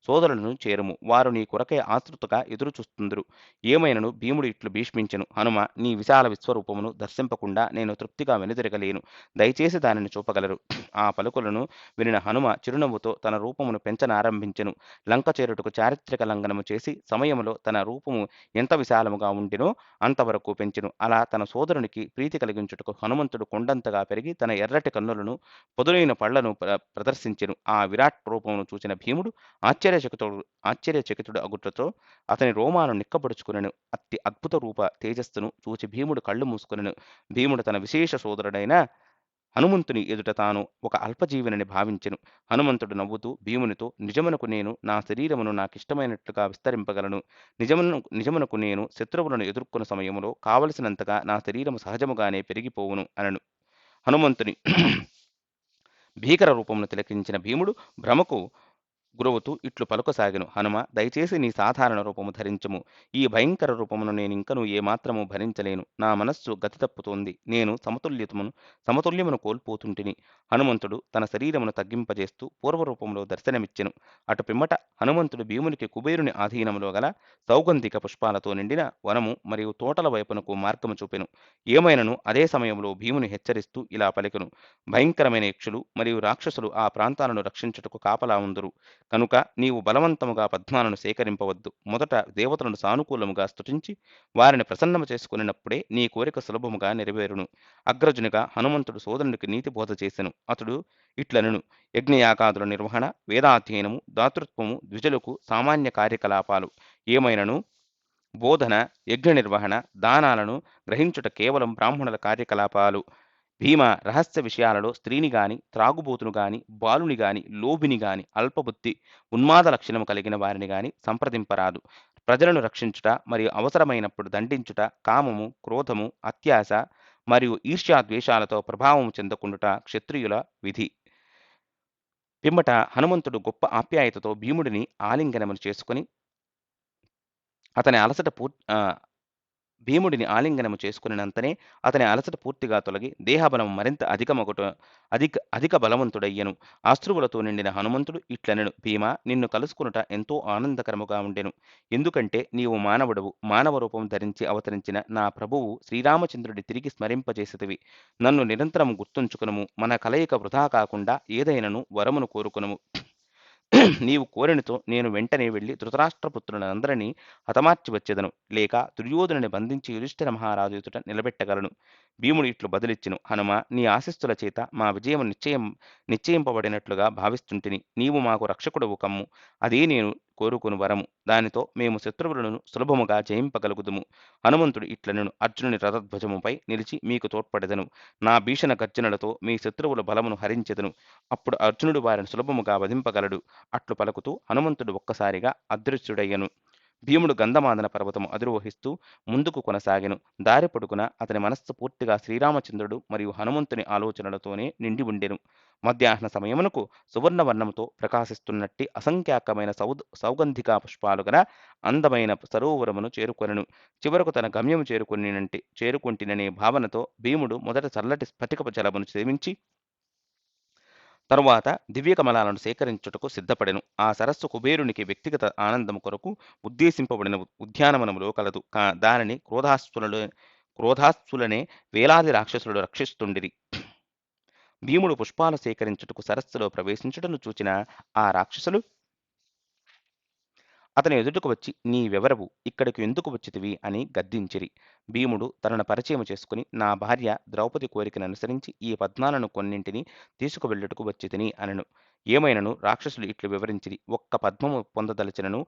సోదరులను చేరుము. వారు నీ కొరకై ఆతృతగా ఎదురు చూస్తుందరు. ఏమైనను భీముడు ఇట్లు భీష్మించెను: హనుమ, నీ విశాల విశ్వరూపమును దర్శింపకుండా నేను తృప్తిగా వెనుదిరగలేను. దయచేసి దానిని చూపగలరు. ఆ పలుకులను వినిన హనుమ చిరునవ్వుతో తన రూపమును పెంచనారంభించెను. లంక చేరుటకు చారిత్రక లంఘనము చేసి సమయములో తన రూపము ఎంత విశాలముగా ఉండెనో అంతవరకు పెంచెను. అలా తన సోదరునికి ప్రీతి కలిగించుటకు హనుమంతుడు కొండంతగా పెరిగి తన ఎర్రటి కన్నులను పొదులైన పళ్లను ప్రదర్శించెను. ఆ విరాట్ రూపమును చూచిన భీముడు ఆశ్చర్యచకితుడు అగుటతో అతని రోమాను నిక్కబొడుచుకునెను. అతి అద్భుత రూప తేజస్సును చూచి భీముడు కళ్ళు మూసుకునెను. భీముడు తన విశేష సోదరుడైన హనుమంతుని ఎదుట తాను ఒక అల్పజీవినని భావించెను. హనుమంతుడు నవ్వుతూ భీమునితో: నిజమునకు నేను నా శరీరమును నాకిష్టమైనట్లుగా విస్తరింపగలను. నిజమునకు నేను శత్రువులను ఎదుర్కొన్న సమయములో కావలసినంతగా నా శరీరము సహజముగానే పెరిగిపోవును అనను. హనుమంతుని భీకర రూపమును తిలకించిన భీముడు భ్రమకు గురువుతూ ఇట్లు పలుకసాగెను. హనుమ, దయచేసి నీ సాధారణ రూపము ధరించుము. ఈ భయంకర రూపమును నేనింకను ఏమాత్రము భరించలేను. నా మనస్సు గతి తప్పుతోంది. నేను సమతుల్యమును కోల్పోతుంటిని. హనుమంతుడు తన శరీరమును తగ్గింపజేస్తూ పూర్వరూపంలో దర్శనమిచ్చెను. అటు పిమ్మట హనుమంతుడు భీమునికి కుబేరుని ఆధీనములో గల సౌగంధిక పుష్పాలతో నిండిన వనము మరియు తోటల వైపునకు మార్గము చూపెను. ఏమైనను అదే సమయంలో భీముని హెచ్చరిస్తూ ఇలా పలికెను. భయంకరమైన యక్షులు మరియు రాక్షసులు ఆ ప్రాంతాలను రక్షించుటకు కాపలా ఉందురు. కనుక నీవు బలవంతముగా పద్మాలను సేకరింపవద్దు. మొదట దేవతలను సానుకూలముగా స్తుతించి వారిని ప్రసన్నము చేసుకునినప్పుడే నీ కోరిక సులభముగా నెరవేరును. అగ్రజునిగా హనుమంతుడు సోదరునికి నీతి బోధ చేసెను. అతడు ఇట్లనెను. యజ్ఞయాగాదుల నిర్వహణ, వేదాధ్యయనము, దాతృత్వము ద్విజులకు సామాన్య కార్యకలాపాలు. ఏమైనను బోధన, యజ్ఞ నిర్వహణ, దానాలను గ్రహించుట కేవలం బ్రాహ్మణుల కార్యకలాపాలు. భీమ రహస్య విషయాలలో స్త్రీని గాని, త్రాగుబోతును గాని, బాలుని గాని, లోభిని గాని, అల్పబుద్ధి, ఉన్మాద లక్షణము కలిగిన వారిని గాని సంప్రదింపరాదు. ప్రజలను రక్షించుట మరియు అవసరమైనప్పుడు దండించుట, కామము, క్రోధము, అత్యాశ మరియు ఈర్ష్యాద్వేషాలతో ప్రభావము చెందకుండుట క్షత్రియుల విధి. పిమ్మట హనుమంతుడు గొప్ప ఆప్యాయతతో భీముడిని ఆలింగనమును చేసుకుని అతని అలసట భీముడిని ఆలింగనము చేసుకునినంతనే అతని అలసట పూర్తిగా తొలగి దేహబలం మరింత అధిక బలవంతుడయ్యెను. అశ్రువులతో నిండిన హనుమంతుడు ఇట్లనెను. భీమా, నిన్ను కలుసుకునుట ఎంతో ఆనందకరముగా ఉండెను. ఎందుకంటే నీవు మానవుడవు. మానవ రూపం ధరించి అవతరించిన నా ప్రభువు శ్రీరామచంద్రుడి తిరిగి స్మరింపజేసేదివి. నన్ను నిరంతరం గుర్తుంచుకునుము. మన కలయిక వృధా కాకుండా ఏదైనను వరమును కోరుకునుము. నీవు కోరినతో నేను వెంటనే వెళ్లి ధృతరాష్ట్రపుత్రులందరినీ హతమార్చి వచ్చెదను, లేక దుర్యోధనుని బంధించి యుధిష్ఠిర మహారాజు ఎదుట నిలబెట్టగలను. భీముడు ఇట్లు బదులిచ్చెను. హనుమ, నీ ఆశీస్సుల చేత మా విజయం నిశ్చయింపబడినట్లుగా భావిస్తుంటిని. నీవు మాకు రక్షకుడవు కమ్ము. అదే నేను కోరుకుని వరము. దానితో మేము శత్రువులను సులభముగా జయింపగలుగుదుము. హనుమంతుడు ఇట్లనెను. అర్జునుని రథధ్వజముపై నిలిచి మీకు తోడ్పడెదను. నా భీషణ గర్జనలతో మీ శత్రువుల బలమును హరించెదను. అప్పుడు అర్జునుడు వారిని సులభముగా వధింపగలడు. అట్లు పలుకుతూ హనుమంతుడు ఒక్కసారిగా అదృశ్యుడయ్యను. భీముడు గంధమాదన పర్వతము అధిరోహిస్తూ ముందుకు కొనసాగెను. దారి పొడుగున అతని మనస్సు పూర్తిగా శ్రీరామచంద్రుడు మరియు హనుమంతుని ఆలోచనలతోనే నిండి ఉండెను. మధ్యాహ్న సమయమునకు సువర్ణవర్ణముతో ప్రకాశిస్తున్నట్టి అసంఖ్యాకమైన సౌగంధికా పుష్పాలు గల అందమైన సరోవరమును చేరుకొనెను. చివరకు తన గమ్యము చేరుకుంటిననే భావనతో భీముడు మొదట చల్లటి స్ఫటికపు జలమును సేవించి తరువాత దివ్యకమలాలను సేకరించుటకు సిద్ధపడెను. ఆ సరస్సు కుబేరునికి వ్యక్తిగత ఆనందము కొరకు ఉద్దేశింపబడిన ఉద్యానవనములో కలదు. దానిని క్రోధాస్సులనే వేలాది రాక్షసులు రక్షిస్తుండిరి. భీముడు పుష్పాలు సేకరించుటకు సరస్సులో ప్రవేశించుటను చూచిన ఆ రాక్షసులు అతని ఎదుటకు వచ్చి, నీవెవరవు? ఇక్కడికి ఎందుకు వచ్చితివి అని గద్దించిరి. భీముడు తనను పరిచయం చేసుకుని, నా భార్య ద్రౌపది కోరికను అనుసరించి ఈ పద్మాలను కొన్నింటిని తీసుకువెళ్ళుటకు వచ్చితిని అనెను. ఏమైనను రాక్షసులు ఇట్లు వివరించిరి. ఒక్క పద్మము పొందదలచినను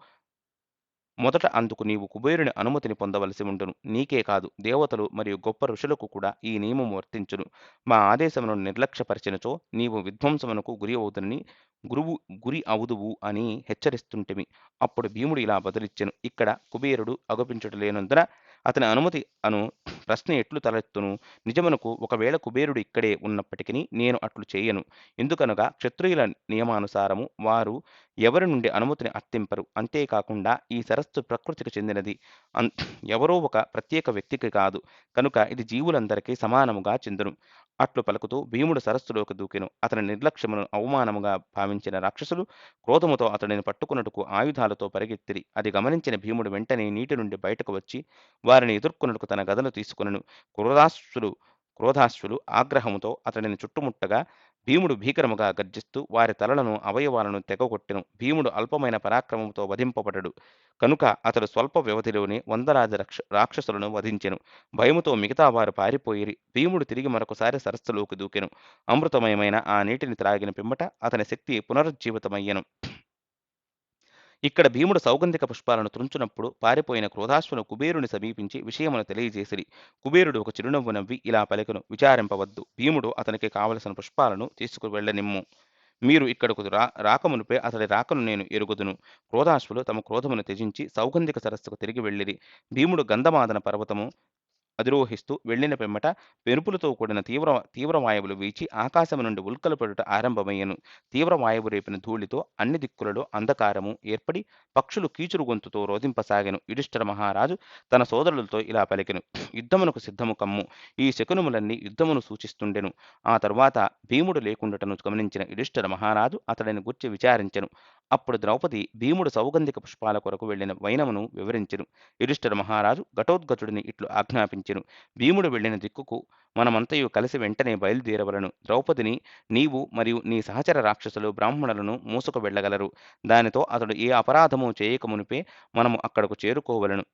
మొదట అందుకు నీవు కుబేరుని అనుమతిని పొందవలసి ఉండును. నీకే కాదు, దేవతలు మరియు గొప్ప ఋషులకు కూడా ఈ నియమము వర్తించును. మా ఆదేశమును నిర్లక్ష్యపరిచినచో నీవు విధ్వంసమునకు గురి అవుదువు అని హెచ్చరిస్తుంటిమి. అప్పుడు భీముడు ఇలా బదులిచ్చెను. ఇక్కడ కుబేరుడు అగుపించుటలేనందున అతని అనుమతి ప్రశ్న ఎట్లు తలెత్తును? నిజమునకు ఒకవేళ కుబేరుడు ఇక్కడే ఉన్నప్పటికీ నేను అట్లు చేయను. ఎందుకనగా క్షత్రియుల నియమానుసారము వారు ఎవరి నుండి అనుమతిని అర్థింపరు. అంతేకాకుండా ఈ సరస్సు ప్రకృతికి చెందినది, ఎవరో ఒక ప్రత్యేక వ్యక్తికి కాదు. కనుక ఇది జీవులందరికీ సమానముగా చెందును. అట్లు పలుకుతూ భీముడు సరస్సులోకి దూకెను. అతని నిర్లక్ష్యమును అవమానముగా భావించిన రాక్షసులు క్రోధముతో అతడిని పట్టుకున్నట్టుకు ఆయుధాలతో పరిగెత్తిరి. అది గమనించిన భీముడు వెంటనే నీటి నుండి బయటకు వచ్చి వారిని ఎదుర్కొనుటకు తన గదను తీసుకునెను. క్రోధాశ్వులు ఆగ్రహముతో అతడిని చుట్టుముట్టగా భీముడు భీకరముగా గర్జిస్తూ వారి తలలను అవయవాలను తెగగొట్టెను. భీముడు అల్పమైన పరాక్రమంతో వధింపబడడు కనుక అతడు స్వల్ప వ్యవధిలోనే వందలాది రాక్షసులను వధించెను. భయముతో మిగతా వారు పారిపోయిరి. భీముడు తిరిగి మరొకసారి సరస్సులోకి దూకెను. అమృతమయమైన ఆ నీటిని త్రాగిన పిమ్మట అతని శక్తి పునరుజ్జీవితమయ్యెను. ఇక్కడ భీముడు సౌగంధిక పుష్పాలను త్రుంచునప్పుడు పారిపోయిన క్రోధాశ్వను కుబేరుని సమీపించి విషయమును తెలియజేసిరి. కుబేరుడు ఒక చిరునవ్వు నవ్వి ఇలా పలికెను. విచారింపవద్దు. భీముడు అతనికి కావలసిన పుష్పాలను తీసుకువెళ్ళనిమ్ము. మీరు ఇక్కడకు రాకమునుపే అతడి రాకను నేను ఎరుగుదును. క్రోధాశ్వులు తమ క్రోధమును త్యజించి సౌగంధిక సరస్సుకు తిరిగి వెళ్ళిరి. భీముడు గంధమాదన పర్వతము అధిరోహిస్తూ వెళ్ళిన పిమ్మట మెరుపులతో కూడిన తీవ్ర వాయువులు వీచి ఆకాశము నుండి ఉల్కలు పడుట ఆరంభమయ్యెను. తీవ్ర వాయువు రేపిన ధూళితో అన్ని దిక్కులలో అంధకారము ఏర్పడి పక్షులు కీచురు గొంతుతో రోదింపసాగెను. యుధిష్ఠిర మహారాజు తన సోదరులతో ఇలా పలికెను: యుద్ధమునకు సిద్ధము కమ్ము. ఈ శకునములన్నీ యుద్ధమును సూచిస్తుండెను. ఆ తరువాత భీముడు లేకుండుటను గమనించిన యుధిష్ఠిర మహారాజు అతడిని గూర్చి విచారించెను. అప్పుడు ద్రౌపది భీముడు సౌగంధిక పుష్పాల కొరకు వెళ్ళిన వైనమును వివరించెను. యుధిష్ఠిర మహారాజు ఘటోత్కచుడిని ఇట్లు ఆజ్ఞాపించెను: భీముడు వెళ్ళిన దిక్కుకు మనమంతయు కలిసి వెంటనే బయలుదేరవలను. ద్రౌపదిని నీవు మరియు నీ సహచర రాక్షసులు బ్రాహ్మణులను మోసుకు వెళ్ళగలరు. దానితో అతడు ఏ అపరాధము చేయకమునుపే మనము అక్కడకు చేరుకోవలను.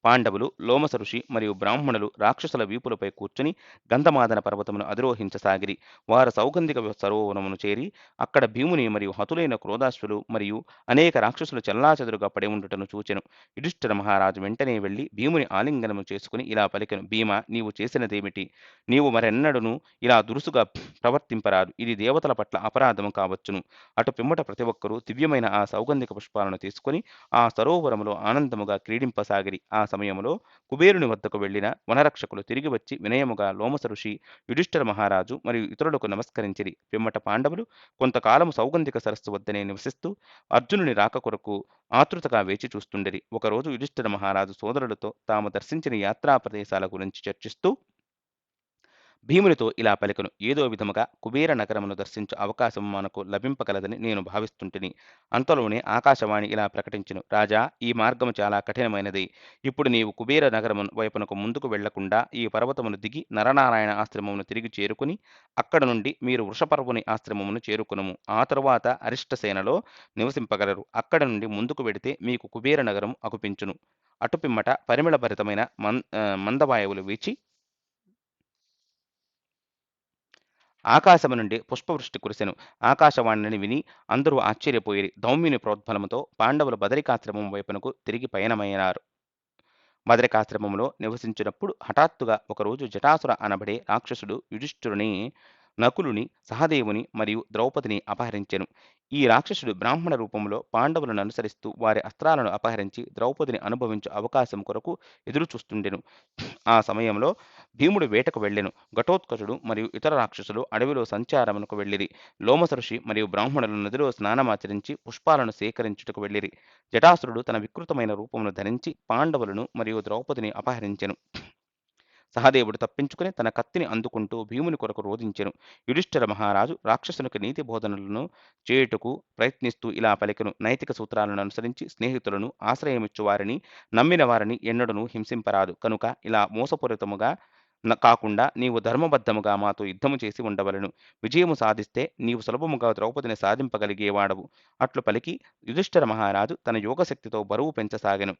పాండవులు, లోమస ఋషి మరియు బ్రాహ్మణులు రాక్షసుల వీపులపై కూర్చుని గంధమాదన పర్వతమును అధిరోహించసాగిరి. వారు సౌగంధిక సరోవరమును చేరి అక్కడ భీముని మరియు హతులైన క్రోధాశ్వులు మరియు అనేక రాక్షసులు చెల్లాచెదురుగా పడి ఉండుటను చూచెను. యుధిష్ఠిర మహారాజు వెంటనే వెళ్లి భీముని ఆలింగనము చేసుకుని ఇలా పలికెను: భీమ, నీవు చేసినదేమిటి? నీవు మరెన్నడూను ఇలా దురుసుగా ప్రవర్తింపరాదు. ఇది దేవతల పట్ల అపరాధము కావచ్చును. అటు పిమ్మట ప్రతి ఒక్కరూ దివ్యమైన ఆ సౌగంధిక పుష్పాలను తీసుకుని ఆ సరోవరములో ఆనందముగా క్రీడింపసాగిరి. ఆ సమయములో కుబేరుని వద్దకు వెళ్లిన వనరక్షకులు తిరిగి వచ్చి వినయముగా లోమస ఋషి, యుధిష్ఠిర మహారాజు మరియు ఇతరులకు నమస్కరించిరి. పిమ్మట పాండవులు కొంతకాలము సౌగంధిక సరస్సు వద్దనే నివసిస్తూ అర్జునుని రాక కొరకు ఆతృతగా వేచి చూస్తుండిరి. ఒకరోజు యుధిష్ఠిర మహారాజు సోదరులతో తాము దర్శించిన యాత్రా ప్రదేశాల గురించి చర్చిస్తూ భీమునితో ఇలా పలికెను: ఏదో విధముగా కుబేర నగరమును దర్శించు అవకాశం మనకు లభింపగలదని నేను భావిస్తుంటిని. అంతలోనే ఆకాశవాణి ఇలా ప్రకటించెను: రాజా, ఈ మార్గము చాలా కఠినమైనది. ఇప్పుడు నీవు కుబేర నగరము వైపునకు ముందుకు వెళ్లకుండా ఈ పర్వతమును దిగి నరనారాయణ ఆశ్రమమును తిరిగి చేరుకుని అక్కడ నుండి మీరు వృషపర్వుని ఆశ్రమమును చేరుకునుము. ఆ తరువాత అరిష్టసేనలో నివసింపగలరు. అక్కడ నుండి ముందుకు వెడితే మీకు కుబేర నగరం అగుపించును. అటుపిమ్మట పరిమళభరితమైన మందవాయువులు వీచి ఆకాశము నుండి పుష్పవృష్టి కురిసెను. ఆకాశవాణిని విని అందరూ ఆశ్చర్యపోయిరి. ధౌమ్యుని ప్రోద్బలముతో పాండవులు బదరికాశ్రమం వైపునకు తిరిగి పయనమైనారు. బదరికాశ్రమంలో నివసించినప్పుడు హఠాత్తుగా ఒకరోజు జటాసుర అనబడే రాక్షసుడు యుధిష్ఠిరుని, నకులుని, సహదేవుని మరియు ద్రౌపదిని అపహరించెను. ఈ రాక్షసుడు బ్రాహ్మణ రూపంలో పాండవులను అనుసరిస్తూ వారి అస్త్రాలను అపహరించి ద్రౌపదిని అనుభవించు అవకాశం కొరకు ఎదురుచూస్తుండెను. ఆ సమయంలో భీముడు వేటకు వెళ్ళెను. ఘటోత్కచుడు మరియు ఇతర రాక్షసులు అడవిలో సంచారమునకు వెళ్ళిరి. లోమస ఋషి మరియు బ్రాహ్మణులు నదిలో స్నానమాచరించి పుష్పాలను సేకరించుటకు వెళ్ళిరి. జటాసురుడు తన వికృతమైన రూపమును ధరించి పాండవులను మరియు ద్రౌపదిని అపహరించెను. సహదేవుడు తప్పించుకుని తన కత్తిని అందుకుంటూ భీముని కొరకు రోధించెను. యుధిష్ఠిర మహారాజు రాక్షసునికి నీతి బోధనలను చేయుటకు ప్రయత్నిస్తూ ఇలా పలికెను: నైతిక సూత్రాలను అనుసరించి స్నేహితులను, ఆశ్రయమిచ్చు వారిని, నమ్మిన వారిని ఎన్నడూను హింసింపరాదు. కనుక ఇలా మోసపూరితముగా కాకుండా నీవు ధర్మబద్ధముగా మాతో యుద్ధము చేసి ఉండవలను. విజయము సాధిస్తే నీవు సులభముగా ద్రౌపదిని సాధింపగలిగేవాడవు. అట్లు పలికి యుధిష్ఠిర మహారాజు తన యోగశక్తితో బరువు పెంచసాగెను.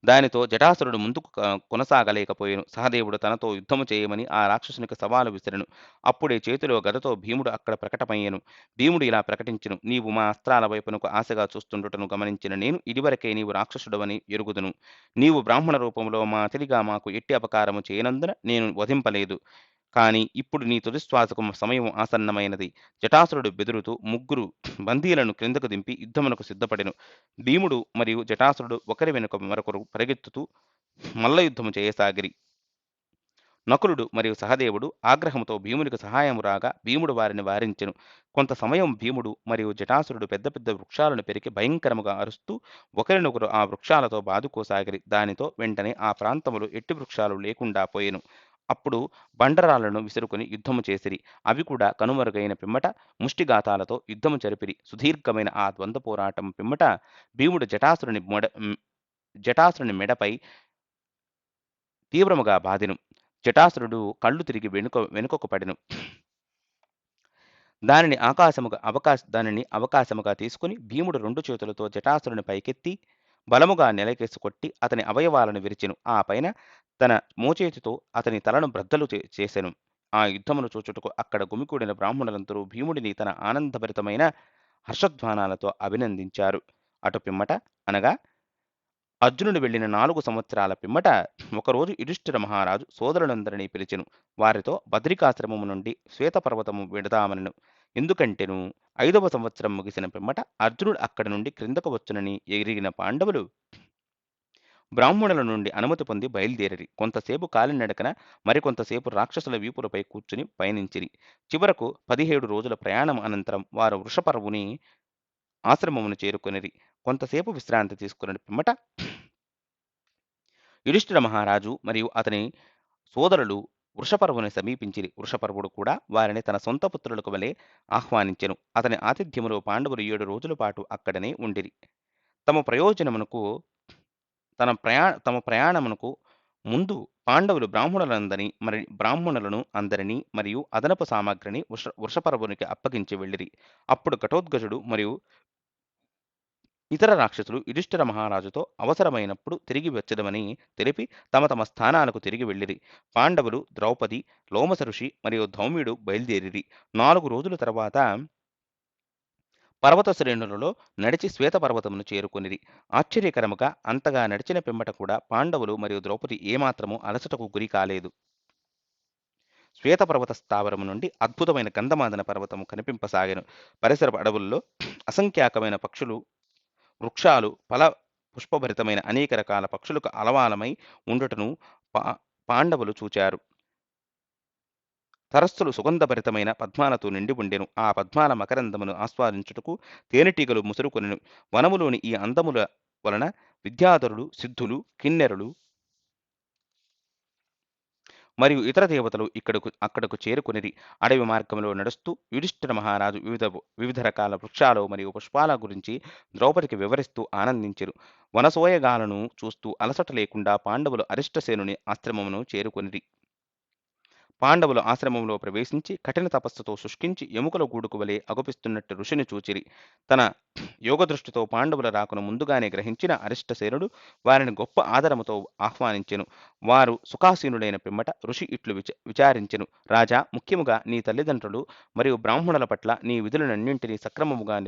దానితో జటాసురుడు ముందుకు కొనసాగలేకపోయెను. సహదేవుడు తనతో యుద్ధము చేయమని ఆ రాక్షసునికి సవాలు విసిరెను. అప్పుడే చేతిలో గదతో భీముడు అక్కడ ప్రకటమయ్యెను. భీముడు ఇలా ప్రకటించెను: నీవు మా అస్త్రాల వైపునకు ఆశగా చూస్తుండుటను గమనించిన నేను ఇదివరకే నీవు రాక్షసుడవని ఎరుగుదును. నీవు బ్రాహ్మణ రూపంలో మా అతిథిగా మాకు ఎట్టి అపకారము చేయనందున నేను వధింపలేదు. కాని ఇప్పుడు నీ తుదిశ్వాసకు సమయం ఆసన్నమైనది. జటాసురుడు బెదురుతూ ముగ్గురు బందీలను క్రిందకు దింపి యుద్ధమునకు సిద్ధపడెను. భీముడు మరియు జటాసురుడు ఒకరి వెనుక మరొకరు పరిగెత్తుతూ మల్ల యుద్ధము చేయసాగిరి. నకులుడు మరియు సహదేవుడు ఆగ్రహంతో భీమునికి సహాయము రాగా భీముడు వారిని వారించెను. కొంత సమయం భీముడు మరియు జటాసురుడు పెద్ద పెద్ద వృక్షాలను పెరికి భయంకరముగా అరుస్తూ ఒకరినొకరు ఆ వృక్షాలతో బాదుకోసాగిరి. దానితో వెంటనే ఆ ప్రాంతములో ఎట్టి వృక్షాలు లేకుండా పోయెను. అప్పుడు బండరాలను విసురుకొని యుద్ధము చేసిరి. అవి కూడా కనుమరుగైన పిమ్మట ముష్టిఘాతాలతో యుద్ధము జరిపిరి. సుదీర్ఘమైన ఆ ద్వంద్వ పోరాటం పిమ్మట భీముడు జటాసురుని మెడపై తీవ్రముగా బాధెను. జటాసురుడు కళ్ళు తిరిగి వెనుకకు పడెను. దానిని అవకాశముగా తీసుకుని భీముడు రెండు చేతులతో జటాసురుని పైకెత్తి బలముగా నెలకేసి కొట్టి అతని అవయవాలను విరిచెను. ఆ పైన తన మోచేతితో అతని తలను బ్రద్దలు చేసెను. ఆ యుద్ధమును చూచుటకు అక్కడ గుమికూడిన బ్రాహ్మణులందరూ భీముడిని తన ఆనందభరితమైన హర్షధ్వానాలతో అభినందించారు. అటు పిమ్మట అనగా అర్జునుడు వెళ్ళిన 4 సంవత్సరాల పిమ్మట ఒకరోజు యుధిష్ఠిర మహారాజు సోదరులందరినీ పిలిచెను. వారితో బద్రికాశ్రమము నుండి శ్వేతపర్వతము విడదామనెను. ఎందుకంటెను 5వ సంవత్సరం ముగిసిన పిమ్మట అర్జునుడు అక్కడి నుండి క్రిందకు వచ్చునని ఎరిగిన పాండవులు బ్రాహ్మణుల నుండి అనుమతి పొంది బయలుదేరిరి. కొంతసేపు కాలినడకన మరికొంతసేపు రాక్షసుల వీపులపై కూర్చుని పయనించిరి. చివరకు 17 రోజుల ప్రయాణం అనంతరం వారు వృషపర్వుని ఆశ్రమమును చేరుకొనిరి. కొంతసేపు విశ్రాంతి తీసుకుని పిమ్మట యుధిష్ఠిర మహారాజు మరియు అతని సోదరులు వృషపర్వుని సమీపించిరి. వృషపర్వుడు కూడా వారిని తన సొంత పుత్రులకు వలె ఆహ్వానించెను. అతని ఆతిథ్యములో పాండవులు 7 రోజుల పాటు అక్కడనే ఉండిరి. తమ ప్రయోజనమునకు తమ ప్రయాణమునకు ముందు పాండవులు బ్రాహ్మణులను అందరినీ మరియు అదనపు సామగ్రిని వృషపర్వునికి అప్పగించి వెళ్ళిరి. అప్పుడు ఘటోత్కచుడు మరియు ఇతర రాక్షసులు యుధిష్ఠిర మహారాజుతో అవసరమైనప్పుడు తిరిగి వచ్చదమని తెలిపి తమ తమ స్థానాలకు తిరిగి వెళ్ళిరి. పాండవులు, ద్రౌపది, లోమస ఋషి మరియు ధౌమ్యుడు బయలుదేరిరి. 4 రోజుల తర్వాత పర్వత శ్రేణులలో నడిచి శ్వేతపర్వతమును చేరుకొనిరి. ఆశ్చర్యకరముగా అంతగా నడిచిన పిమ్మట కూడా పాండవులు మరియు ద్రౌపది ఏమాత్రము అలసటకు గురి కాలేదు. శ్వేతపర్వత స్థావరము నుండి అద్భుతమైన గంధమాదన పర్వతము కనిపింపసాగెను. పరిసరపు అడవుల్లో అసంఖ్యాకమైన పక్షులు, వృక్షాలు, పుష్పభరితమైన అనేక రకాల పక్షులకు అలవాలమై ఉండుటను పాండవులు చూచారు. సరస్సులు సుగంధభరితమైన పద్మాలతో నిండి ఉండెను. ఆ పద్మాల మకరందమును ఆస్వాదించుటకు తేనెటీగలు ముసురుకొనెను. వనములోని ఈ అందముల వలన విద్యాధరులు, సిద్ధులు, కిన్నెరులు మరియు ఇతర దేవతలు అక్కడకు చేరుకొనిరి. అడవి మార్గంలో నడుస్తూ యుధిష్ఠిర మహారాజు వివిధ రకాల వృక్షాలు మరియు పుష్పాల గురించి ద్రౌపదికి వివరిస్తూ ఆనందించెను. వనసోయగాలను చూస్తూ అలసట లేకుండా పాండవులు అరిష్టసేనుని ఆశ్రమమును చేరుకొనిరి. పాండవులు ఆశ్రమంలో ప్రవేశించి కఠిన తపస్సుతో శుష్కించి ఎముకల గూడుకు వలె అగుపిస్తున్నట్టు ఋషిని చూచిరి. తన యోగదృష్టితో పాండవుల రాకను ముందుగానే గ్రహించిన అరిష్టసేనుడు వారిని గొప్ప ఆదరముతో ఆహ్వానించెను. వారు సుఖాసీనుడైన పిమ్మట ఋషి ఇట్లు విచారించెను. రాజా, ముఖ్యముగా నీ తల్లిదండ్రులు మరియు బ్రాహ్మణుల పట్ల నీ విధులనన్నింటినీ సక్రమముగా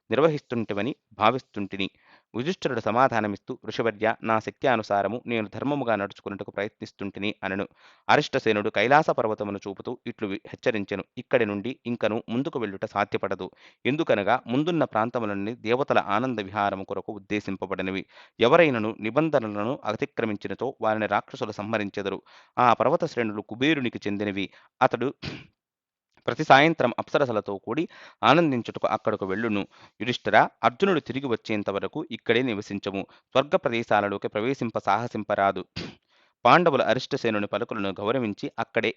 నిర్వహిస్తుంటివని భావిస్తుంటిని. యుధిష్ఠిరుడు సమాధానమిస్తూ, ఋషివర్య, నా శక్త్యానుసారము నేను ధర్మముగా నడుచుకున్నట్టుకు ప్రయత్నిస్తుంటిని అనెను. అరిష్టసేనుడు కైలాస పర్వతమును చూపుతూ ఇట్లు హెచ్చరించెను. ఇక్కడి నుండి ఇంకను ముందుకు వెళ్ళుట సాధ్యపడదు. ఎందుకనగా ముందున్న ప్రాంతములన్నీ దేవతల ఆనంద విహారము కొరకు ఉద్దేశింపబడినవి. ఎవరైనను నిబంధనలను అతిక్రమించినతో వారిని రాక్షసులు సంహరించెదరు. ఆ పర్వత శ్రేణులు కుబేరునికి చెందినవి. అతడు ప్రతి సాయంత్రం అప్సరసలతో కూడి ఆనందించుటకు అక్కడకు వెళ్ళును. యుధిష్ఠిర, అర్జునుడు తిరిగి వచ్చేంత వరకు ఇక్కడే నివసించము. స్వర్గ ప్రదేశాలలోకి సాహసింపరాదు. పాండవుల అరిష్టసేనుని పలుకులను గౌరవించి అక్కడే